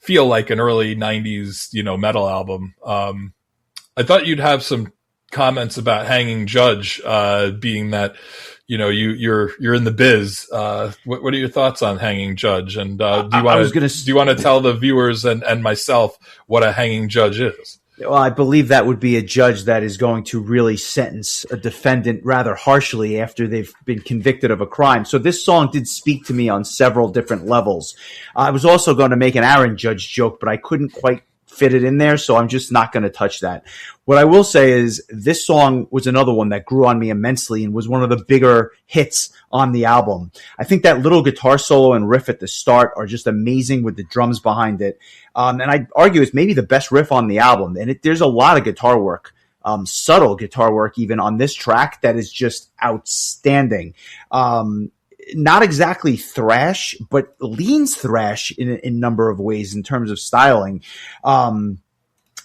feel like an early 90s, metal album. I thought you'd have some comments about Hanging Judge, being that you're in the biz. What are your thoughts on Hanging Judge? And do you want to tell the viewers and myself what a hanging judge is? Well, I believe that would be a judge that is going to really sentence a defendant rather harshly after they've been convicted of a crime. So this song did speak to me on several different levels. I was also going to make an Aaron Judge joke, but I couldn't quite fit it in there, so I'm just not going to touch that. What I will say is this song was another one that grew on me immensely and was one of the bigger hits on the album. I think that little guitar solo and riff at the start are just amazing with the drums behind it. And I'd argue it's maybe the best riff on the album. And there's a lot of guitar work, subtle guitar work even on this track that is just outstanding. Not exactly thrash, but leans thrash in a number of ways in terms of styling,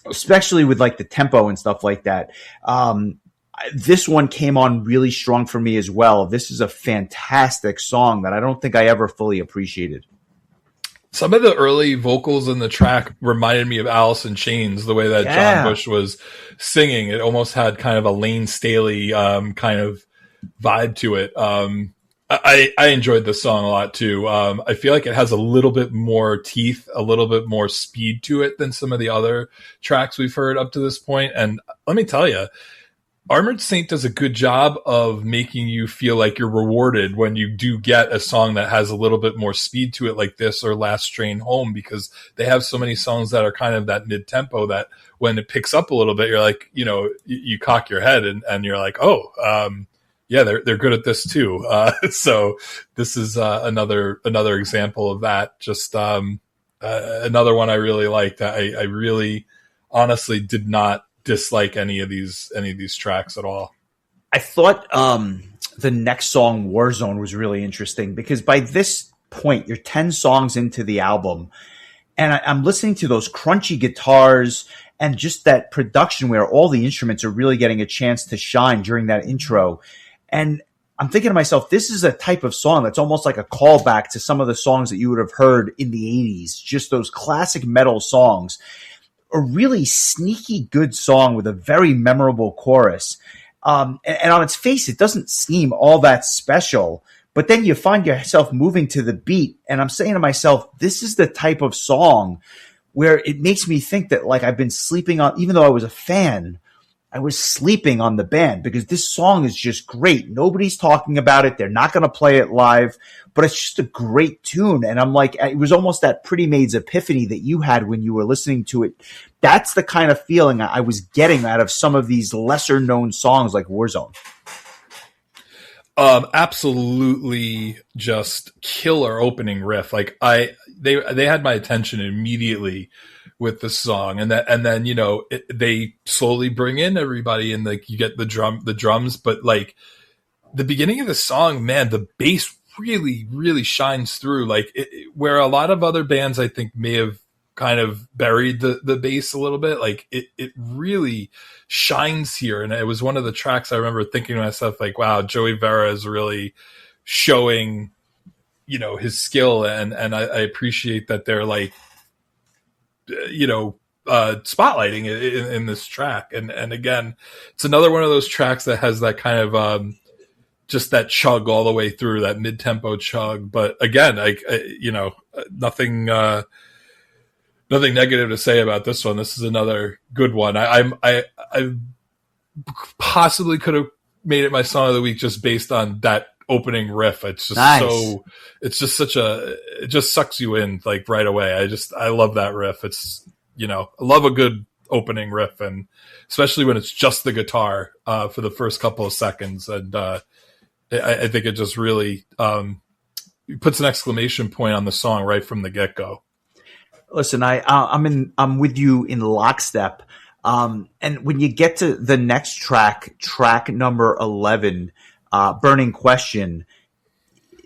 especially with like the tempo and stuff like that. This one came on really strong for me as well. This is a fantastic song that I don't think I ever fully appreciated. Some of the early vocals in the track reminded me of Alice in Chains, the way that John Bush was singing. It almost had kind of a Lane Staley kind of vibe to it. I enjoyed this song a lot too. I feel like it has a little bit more teeth, a little bit more speed to it than some of the other tracks we've heard up to this point. And let me tell you, Armored Saint does a good job of making you feel like you're rewarded when you do get a song that has a little bit more speed to it like this or Last Train Home, because they have so many songs that are kind of that mid-tempo that when it picks up a little bit, you're like, you cock your head and you're like, yeah, they're good at this too. So this is another example of that. Just another one I really liked. I really honestly did not dislike any of these tracks at all. I thought the next song, Warzone, was really interesting because by this point, you're 10 songs into the album, and I'm listening to those crunchy guitars and just that production where all the instruments are really getting a chance to shine during that intro. And I'm thinking to myself, this is a type of song that's almost like a callback to some of the songs that you would have heard in the 80s, just those classic metal songs. A really sneaky good song with a very memorable chorus. And on its face, it doesn't seem all that special, but then you find yourself moving to the beat. And I'm saying to myself, this is the type of song where it makes me think that like I've been sleeping on, even though I was a fan, I was sleeping on the band because this song is just great. Nobody's talking about it. They're not going to play it live, but it's just a great tune. And I'm like, it was almost that Pretty Maids epiphany that you had when you were listening to it. That's the kind of feeling I was getting out of some of these lesser known songs like Warzone. Absolutely just killer opening riff. Like they had my attention immediately with the song, and then they slowly bring in everybody, and like you get the drums, but like the beginning of the song, man, the bass really, really shines through. Like where a lot of other bands I think may have kind of buried the bass a little bit, like it really shines here. And it was one of the tracks I remember thinking to myself, like, wow, Joey Vera is really showing, his skill, and I appreciate that they're like, spotlighting in this track. And again, it's another one of those tracks that has that kind of just that chug all the way through, that mid-tempo chug. But again, nothing negative to say about this one. This is another good one. I possibly could have made it my song of the week just based on that opening riff. It's just nice. It just sucks you in like right away. I love that riff. It's, I love a good opening riff, and especially when it's just the guitar for the first couple of seconds. And I think it just really puts an exclamation point on the song right from the get-go. Listen, I'm with you in lockstep. And when you get to the next track number 11, Burning Question,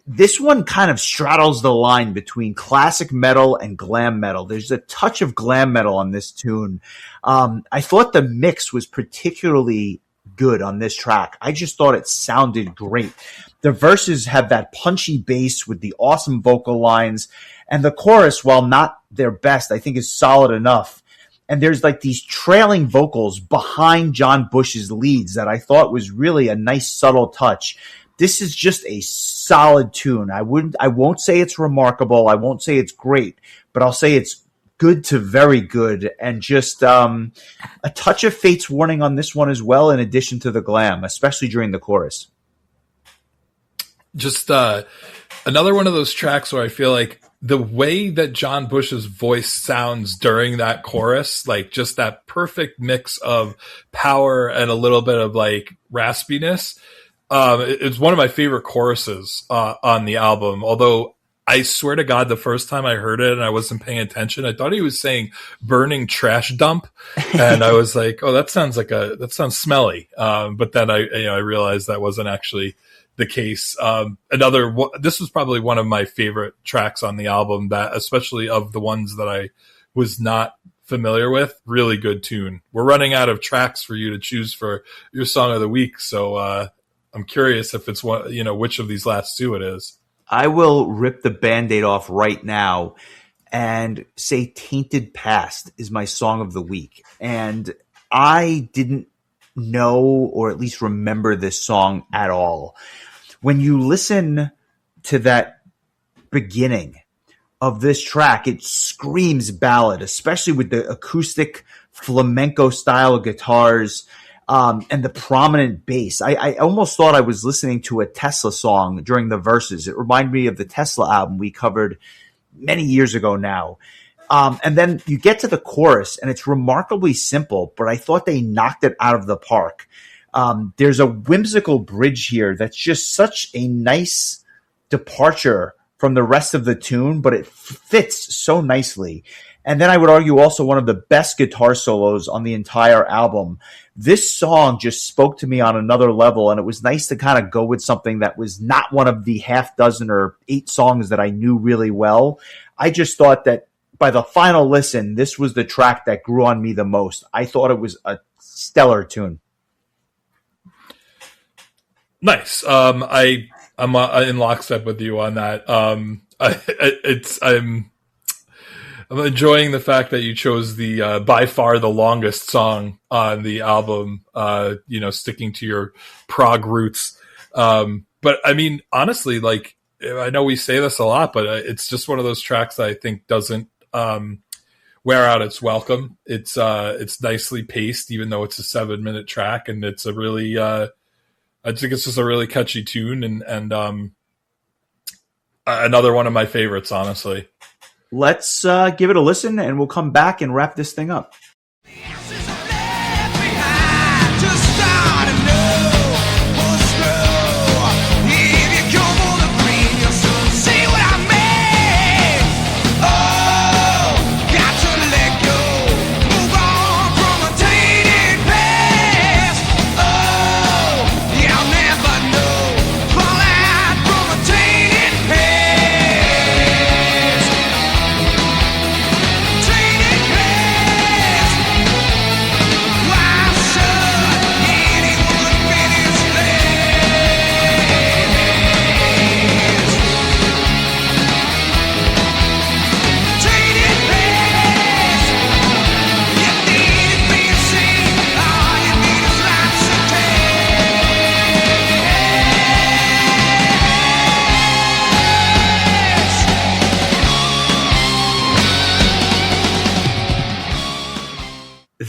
this one kind of straddles the line between classic metal and glam metal. There's a touch of glam metal on this tune. I thought the mix was particularly good on this track. I just thought it sounded great. The verses have that punchy bass with the awesome vocal lines, and the chorus, while not their best, I think is solid enough. And there's like these trailing vocals behind John Bush's leads that I thought was really a nice subtle touch. This is just a solid tune. I won't say it's remarkable. I won't say it's great, but I'll say it's good to very good, and just a touch of Fate's Warning on this one as well, in addition to the glam, especially during the chorus. Just another one of those tracks where I feel like the way that John Bush's voice sounds during that chorus, like just that perfect mix of power and a little bit of like raspiness. It's one of my favorite choruses on the album. Although I swear to God, the first time I heard it and I wasn't paying attention, I thought he was saying burning trash dump. And I was like, oh, that sounds smelly. But then I realized that wasn't actually the case. This was probably one of my favorite tracks on the album, that especially of the ones that I was not familiar with. Really good tune. We're running out of tracks for you to choose for your song of the week. So, I'm curious if it's one, which of these last two it is. I will rip the Band-Aid off right now and say Tainted Past is my song of the week. And I didn't know, or at least remember, this song at all. When you listen to that beginning of this track, it screams ballad, especially with the acoustic flamenco style of guitars. And the prominent bass. I almost thought I was listening to a Tesla song during the verses. It reminded me of the Tesla album we covered many years ago now. And then you get to the chorus, and it's remarkably simple, but I thought they knocked it out of the park. There's a whimsical bridge here that's just such a nice departure from the rest of the tune, but it fits so nicely. And then I would argue also one of the best guitar solos on the entire album. This song just spoke to me on another level, and it was nice to kind of go with something that was not one of the half dozen or 8 songs that I knew really well. I just thought that by the final listen, this was the track that grew on me the most. I thought it was a stellar tune. Nice. I'm in lockstep with you on that. I'm enjoying the fact that you chose the by far the longest song on the album, sticking to your prog roots. But I mean, honestly, like, I know we say this a lot, but it's just one of those tracks that I think doesn't wear out its welcome. It's nicely paced, even though it's a 7-minute track, and it's a really I think it's just a really catchy tune, and another one of my favorites, honestly. Let's give it a listen, and we'll come back and wrap this thing up. Tainted past.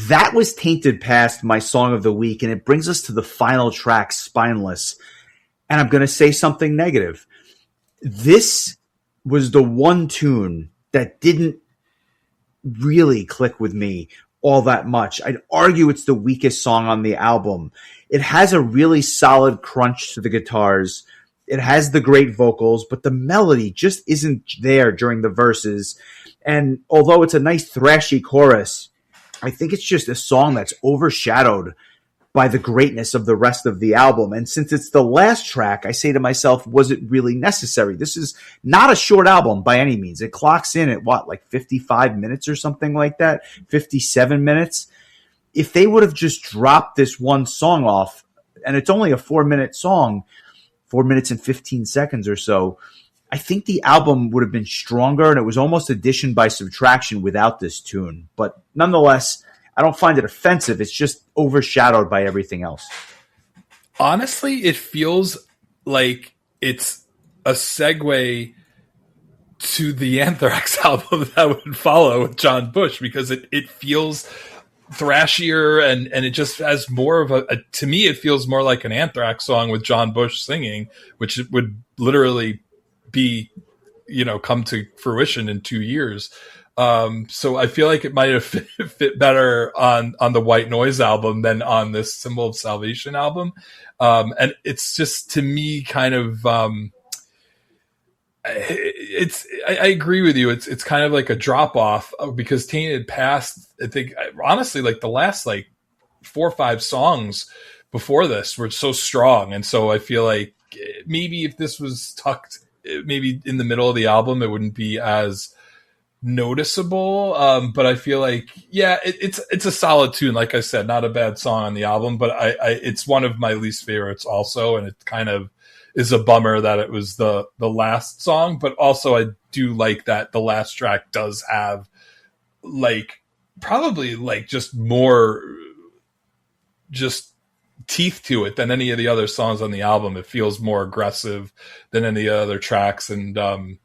that was tainted past my song of the week, and it brings us to the final track, Spineless. And I'm going to say something negative. This was the one tune that didn't really click with me all that much. I'd argue it's the weakest song on the album. It has a really solid crunch to the guitars. It has the great vocals, but the melody just isn't there during the verses. And although it's a nice thrashy chorus, I think it's just a song that's overshadowed by the greatness of the rest of the album. And since it's the last track, I say to myself, was it really necessary? This is not a short album by any means. It clocks in at like 55 minutes or something like that, 57 minutes. If they would have just dropped this one song off, and it's only a 4-minute song, 4 minutes and 15 seconds or so, I think the album would have been stronger, and it was almost addition by subtraction without this tune. But nonetheless, I don't find it offensive. It's just overshadowed by everything else. Honestly, it feels like it's a segue to the Anthrax album that would follow with John Bush, because it feels thrashier and it just has more of a, to me, it feels more like an Anthrax song with John Bush singing, which would literally be, come to fruition in 2 years. So I feel like it might have fit better on the White Noise album than on this Symbol of Salvation album. And it's just, to me, kind of, I agree with you. It's kind of like a drop off, because Tainted Past, I think, honestly, like the last 4 or 5 songs before this were so strong. And so I feel like maybe if this was tucked maybe in the middle of the album, it wouldn't be as noticeable. But I feel like, it's a solid tune. Like I said, not a bad song on the album, but it's one of my least favorites also. And it kind of is a bummer that it was the last song, but also I do like that the last track does have probably just more just teeth to it than any of the other songs on the album. It feels more aggressive than any other tracks. And,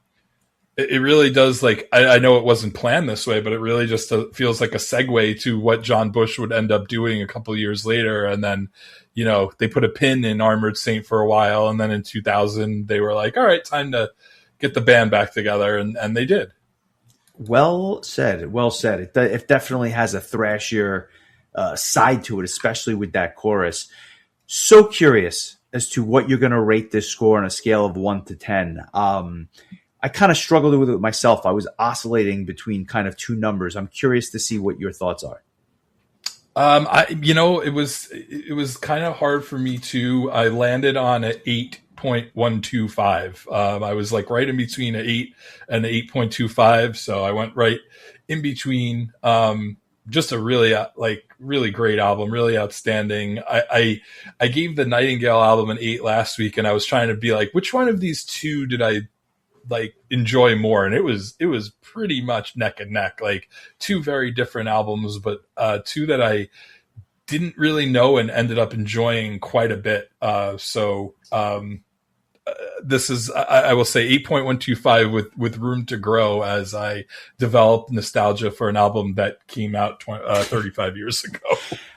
it really does, I know it wasn't planned this way, but it really just feels like a segue to what John Bush would end up doing a couple years later. And then, they put a pin in Armored Saint for a while. And then in 2000, they were like, all right, time to get the band back together. And they did. Well said. Well said. It definitely has a thrashier side to it, especially with that chorus. So curious as to what you're going to rate this score on a scale of 1 to 10. I kind of struggled with it myself. I was oscillating between kind of two numbers. I'm curious to see what your thoughts are. It was kind of hard for me too. I landed on an 8.125. I was right in between an 8 and an 8.25. So I went right in between. Just a really, really great album, really outstanding. I gave the Nightingale album an 8 last week, and I was trying to be which one of these two did I enjoy more? And it was pretty much neck and neck, two very different albums, but two that I didn't really know and ended up enjoying quite a bit. This is, I will say, 8.125 with room to grow as I develop nostalgia for an album that came out 35 years ago.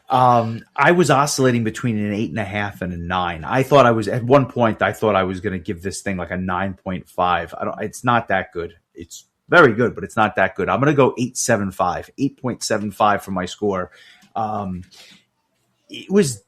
I was oscillating between an 8.5 and a 9. I thought I was at one point. I thought I was going to give this thing a 9.5. It's not that good. It's very good, but it's not that good. I'm going to go 8.75 for my score. It was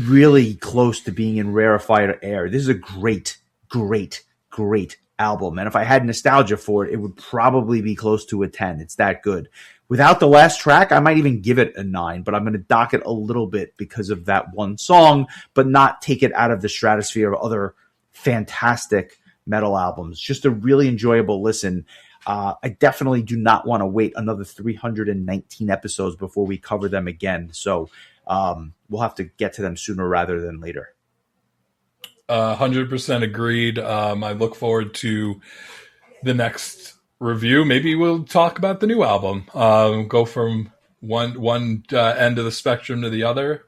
really close to being in rarefied air. This is a great, great, great album. And if I had nostalgia for it, it would probably be close to a 10. It's that good. Without the last track, I might even give it a 9, but I'm going to dock it a little bit because of that one song, but not take it out of the stratosphere of other fantastic metal albums. Just a really enjoyable listen. I definitely do not want to wait another 319 episodes before we cover them again. So we'll have to get to them sooner rather than later. 100% agreed. I look forward to the next review. Maybe we'll talk about the new album. Go from one end of the spectrum to the other.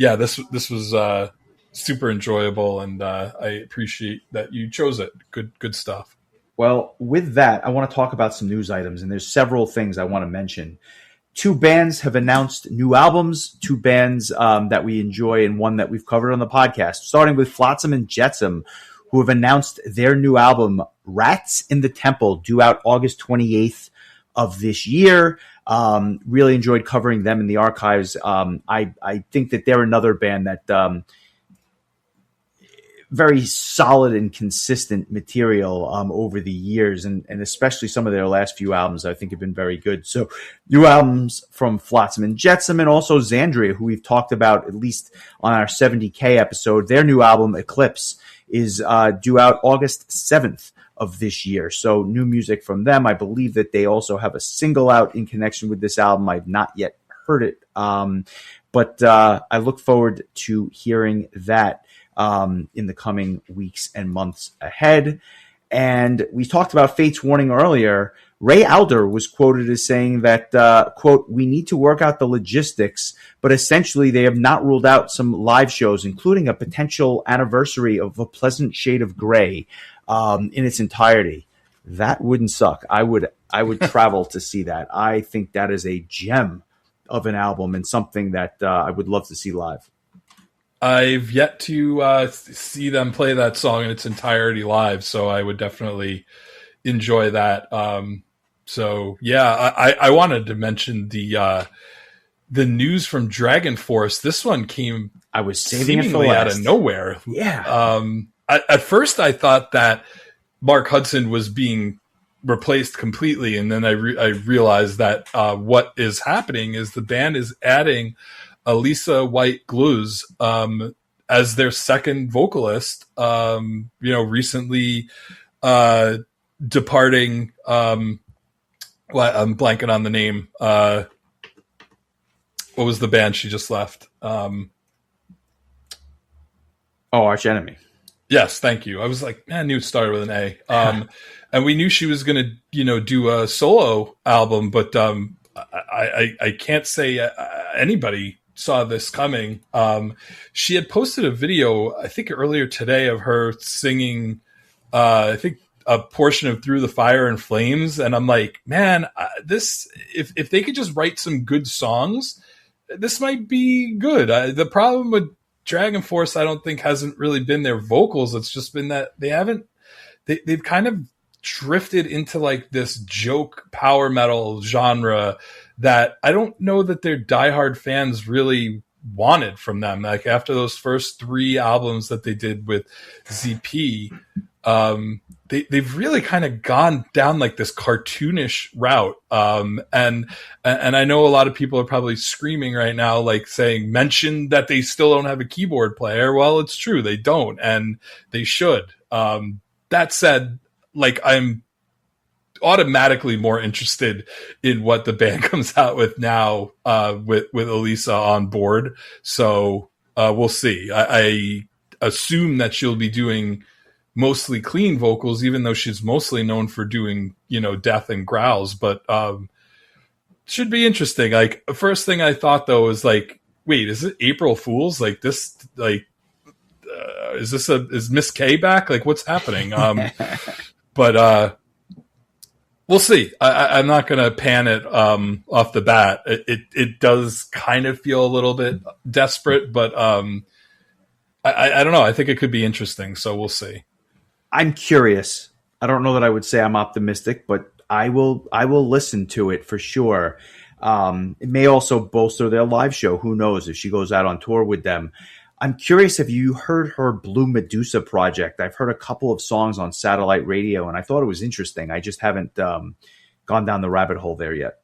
This was super enjoyable, and I appreciate that you chose it. Good stuff. Well, with that, I want to talk about some news items, and there's several things I want to mention. two bands have announced new albums, two bands that we enjoy and one that we've covered on the podcast, starting with Flotsam and Jetsam, who have announced their new album, Rats in the Temple, due out August 28th of this year. Really enjoyed covering them in the archives. I think that they're another band that very solid and consistent material over the years, and especially some of their last few albums I think have been very good. So new albums from Flotsam and Jetsam, and also Xandria, who we've talked about at least on our 70K episode. Their new album, Eclipse, is due out August 7th of this year. So new music from them. I believe that they also have a single out in connection with this album. I've not yet heard it, but I look forward to hearing that in the coming weeks and months ahead. And we talked about Fate's Warning earlier. Ray Alder was quoted as saying that, quote, "We need to work out the logistics, but essentially they have not ruled out some live shows, including a potential anniversary of A Pleasant Shade of Grey in its entirety." That wouldn't suck. I would travel to see that. I think that is a gem of an album and something that I would love to see live. I've yet to see them play that song in its entirety live, so I would definitely enjoy that. So yeah, I wanted to mention the news from Dragon Force. This one came, I was saving it for seemingly last. out of nowhere. Yeah. At first I thought that Mark Hudson was being replaced completely, and then I realized that what is happening is the band is adding Elisa White Gluz as their second vocalist. Recently departing. I'm blanking on the name. What was the band she just left? Arch Enemy. Yes, thank you. I was like, man, I knew it started with an A. And we knew she was going to, do a solo album, but I can't say anybody saw this coming. She had posted a video, I think earlier today, of her singing, I think a portion of Through the Fire and Flames. And I'm like, man, this, if they could just write some good songs, this might be good. The problem with Dragon Force, I don't think, hasn't really been their vocals. It's just been that they've kind of drifted into like this joke power metal genre that I don't know that their diehard fans really wanted from them. Like after those first 3 albums that they did with ZP, they've really kind of gone down like this cartoonish route. And I know a lot of people are probably screaming right now, like saying, mention that they still don't have a keyboard player. Well, it's true. They don't, and they should. That said, like I'm automatically more interested in what the band comes out with now, with Elisa on board. So, we'll see. I assume that she'll be doing mostly clean vocals, even though she's mostly known for doing, death and growls, but, should be interesting. Like first thing I thought though was like, wait, is it April Fools? Like this, like, is Miss K back? Like what's happening? But, we'll see. I'm not going to pan it off the bat. It does kind of feel a little bit desperate, but I don't know. I think it could be interesting, so we'll see. I'm curious. I don't know that I would say I'm optimistic, but I will listen to it for sure. It may also bolster their live show. Who knows if she goes out on tour with them. I'm curious if you heard her Blue Medusa project. I've heard a couple of songs on satellite radio, and I thought it was interesting. I just haven't gone down the rabbit hole there yet.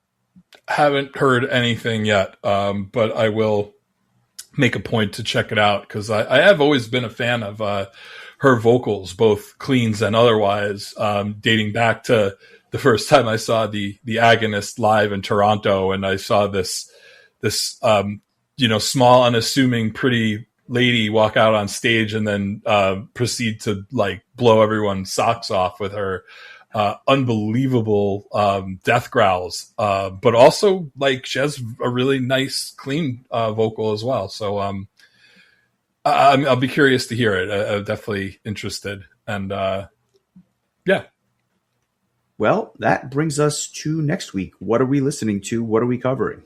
Haven't heard anything yet, but I will make a point to check it out because I have always been a fan of her vocals, both cleans and otherwise, dating back to the first time I saw the Agonist live in Toronto, and I saw this small, unassuming, pretty lady walk out on stage and then proceed to like blow everyone's socks off with her unbelievable death growls, but also like she has a really nice clean vocal as well. So I'll be curious to hear it. I'm definitely interested, and yeah. Well, that brings us to next week. What are we listening to? What are we covering?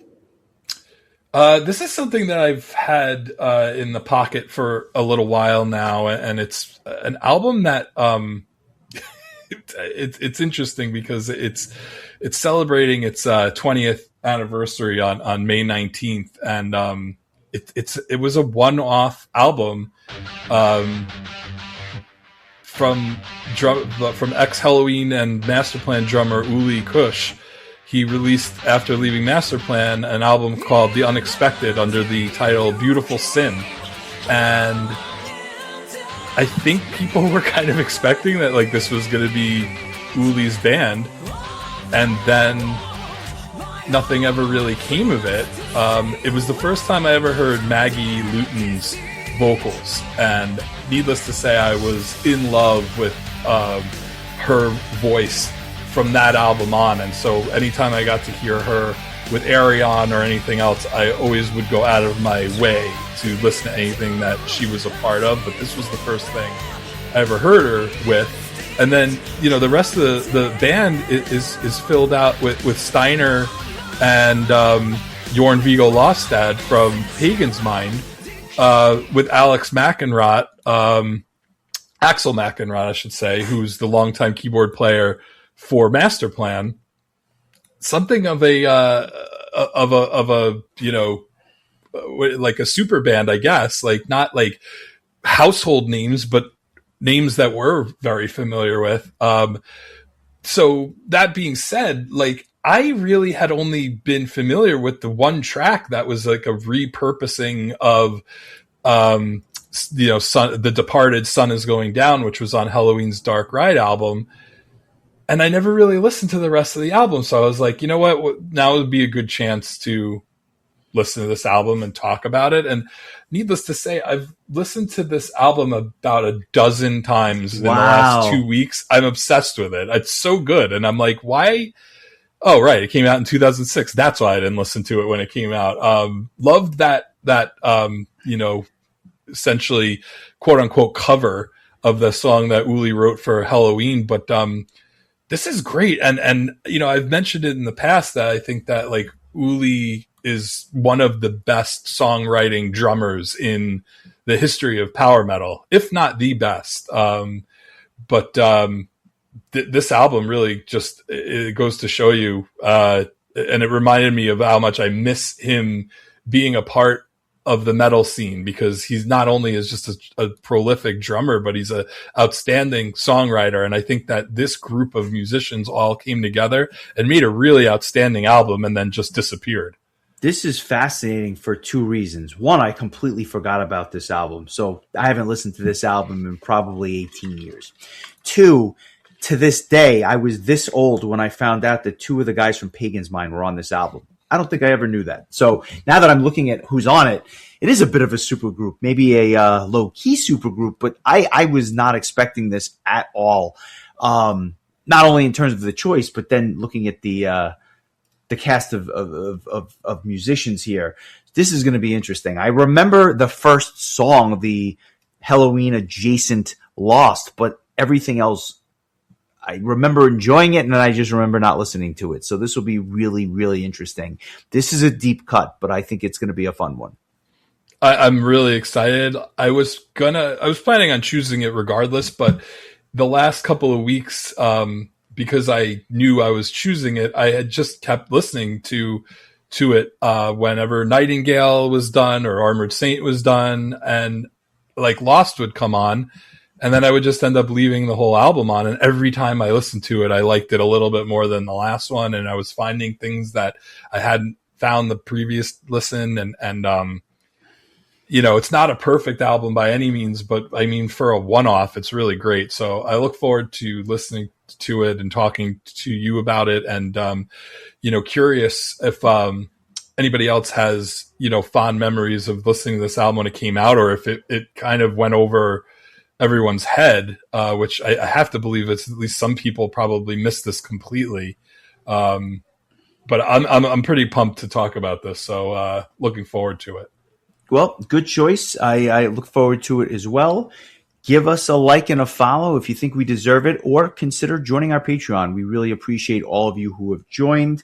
This is something that I've had in the pocket for a little while now, and it's an album that it's interesting because it's celebrating its 20th anniversary on May 19th, and it was a one-off album from ex-Halloween and Masterplan drummer Uli Kush. He released, after leaving Masterplan, an album called The Unexpected under the title Beautiful Sin. And I think people were kind of expecting that like this was going to be Uli's band. And then nothing ever really came of it. It was the first time I ever heard Maggie Luton's vocals. And needless to say, I was in love with her voice from that album on, and so anytime I got to hear her with Arion or anything else, I always would go out of my way to listen to anything that she was a part of, but this was the first thing I ever heard her with. And then, you know, the rest of the band is filled out with Steiner and Jorn Viggo Lostad from Pagan's Mind, with Axel McEnroth, I should say, who's the longtime keyboard player for Masterplan. Something of a you know, like a super band, I guess, like not like household names, but names that we're very familiar with. So that being said, like I really had only been familiar with the one track that was like a repurposing of you know, The Departed Sun Is Going Down, which was on Halloween's Dark Ride album. And I never really listened to the rest of the album. So I was like, you know what? Now would be a good chance to listen to this album and talk about it. And needless to say, I've listened to this album about a dozen times in the last 2 weeks. I'm obsessed with it. It's so good. And I'm like, why? Oh, right. It came out in 2006. That's why I didn't listen to it when it came out. Loved that, you know, essentially quote unquote cover of the song that Uli wrote for Halloween. But, this is great. And, you know, I've mentioned it in the past that I think that like Uli is one of the best songwriting drummers in the history of power metal, if not the best. This album really just, it goes to show you, and it reminded me of how much I miss him being a part of the metal scene, because he's not only is just a prolific drummer, but he's a outstanding songwriter. And I think that this group of musicians all came together and made a really outstanding album and then just disappeared. This is fascinating for two reasons. One, I completely forgot about this album, so I haven't listened to this album in probably 18 years. Two, to this day, I was this old when I found out that two of the guys from Pagan's Mind were on this album. I don't think I ever knew that. So now that I'm looking at who's on it, it is a bit of a supergroup, maybe a low-key supergroup, but I was not expecting this at all. Not only in terms of the choice, but then looking at the cast of musicians here. This is going to be interesting. I remember the first song, the Halloween adjacent Lost, but everything else, I remember enjoying it, and then I just remember not listening to it. So this will be really, really interesting. This is a deep cut, but I think it's going to be a fun one. I'm really excited. I was planning on choosing it regardless, but the last couple of weeks, because I knew I was choosing it, I had just kept listening to it whenever Nightingale was done or Armored Saint was done, and like Lost would come on. And then I would just end up leaving the whole album on. And every time I listened to it, I liked it a little bit more than the last one. And I was finding things that I hadn't found the previous listen. And you know, it's not a perfect album by any means, but I mean, for a one-off, it's really great. So I look forward to listening to it and talking to you about it. And, you know, curious if anybody else has, you know, fond memories of listening to this album when it came out, or if it kind of went over everyone's head, which I have to believe it's at least some people probably missed this completely. But I'm pretty pumped to talk about this. So looking forward to it. Well, good choice. I look forward to it as well. give us a like and a follow if you think we deserve it, or consider joining our Patreon. We really appreciate all of you who have joined.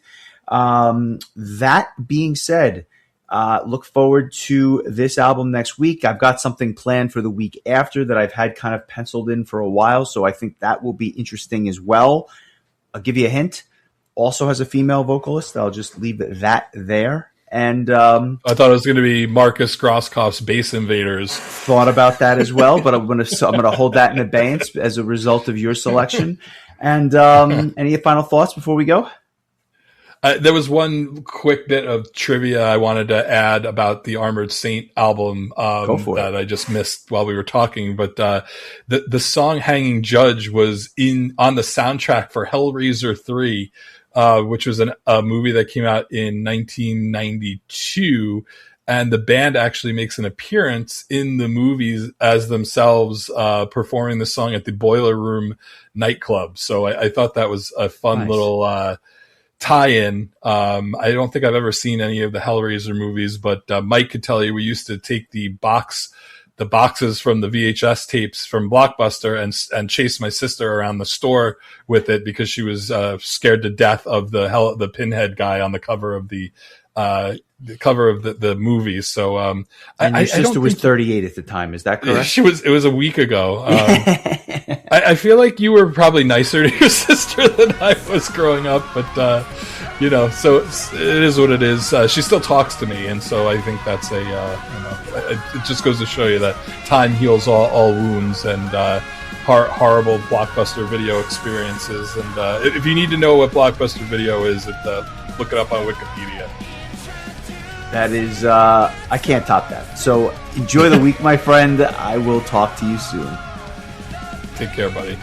That being said, look forward to this album next week. I've got something planned for the week after that I've had kind of penciled in for a while, so I think that will be interesting as well. I'll give you a hint. Also has a female vocalist. I'll just leave that there. And I thought it was going to be Marcus Grosskopf's Bass Invaders. Thought about that as well, but I'm going to hold that in abeyance as a result of your selection. And any final thoughts before we go? There was one quick bit of trivia I wanted to add about the Armored Saint album that I just missed while we were talking. But the song "Hanging Judge" was on the soundtrack for Hellraiser 3. Which was a movie that came out in 1992, and the band actually makes an appearance in the movies as themselves, performing the song at the Boiler Room nightclub. So I thought that was a fun little tie-in. I don't think I've ever seen any of the Hellraiser movies, but Mike could tell you we used to take the boxes from the VHS tapes from Blockbuster and chase my sister around the store with it because she was scared to death of the Pinhead guy on the cover of the movie. So and your sister was 38 at the time, is that correct? It was a week ago. I feel like you were probably nicer to your sister than I was growing up, but so it is what it is. She still talks to me, and so I think that's it just goes to show you that time heals all wounds, and horrible Blockbuster video experiences. And if you need to know what Blockbuster video is, look it up on Wikipedia. That is, I can't top that. So enjoy the week, my friend. I will talk to you soon. Take care, buddy.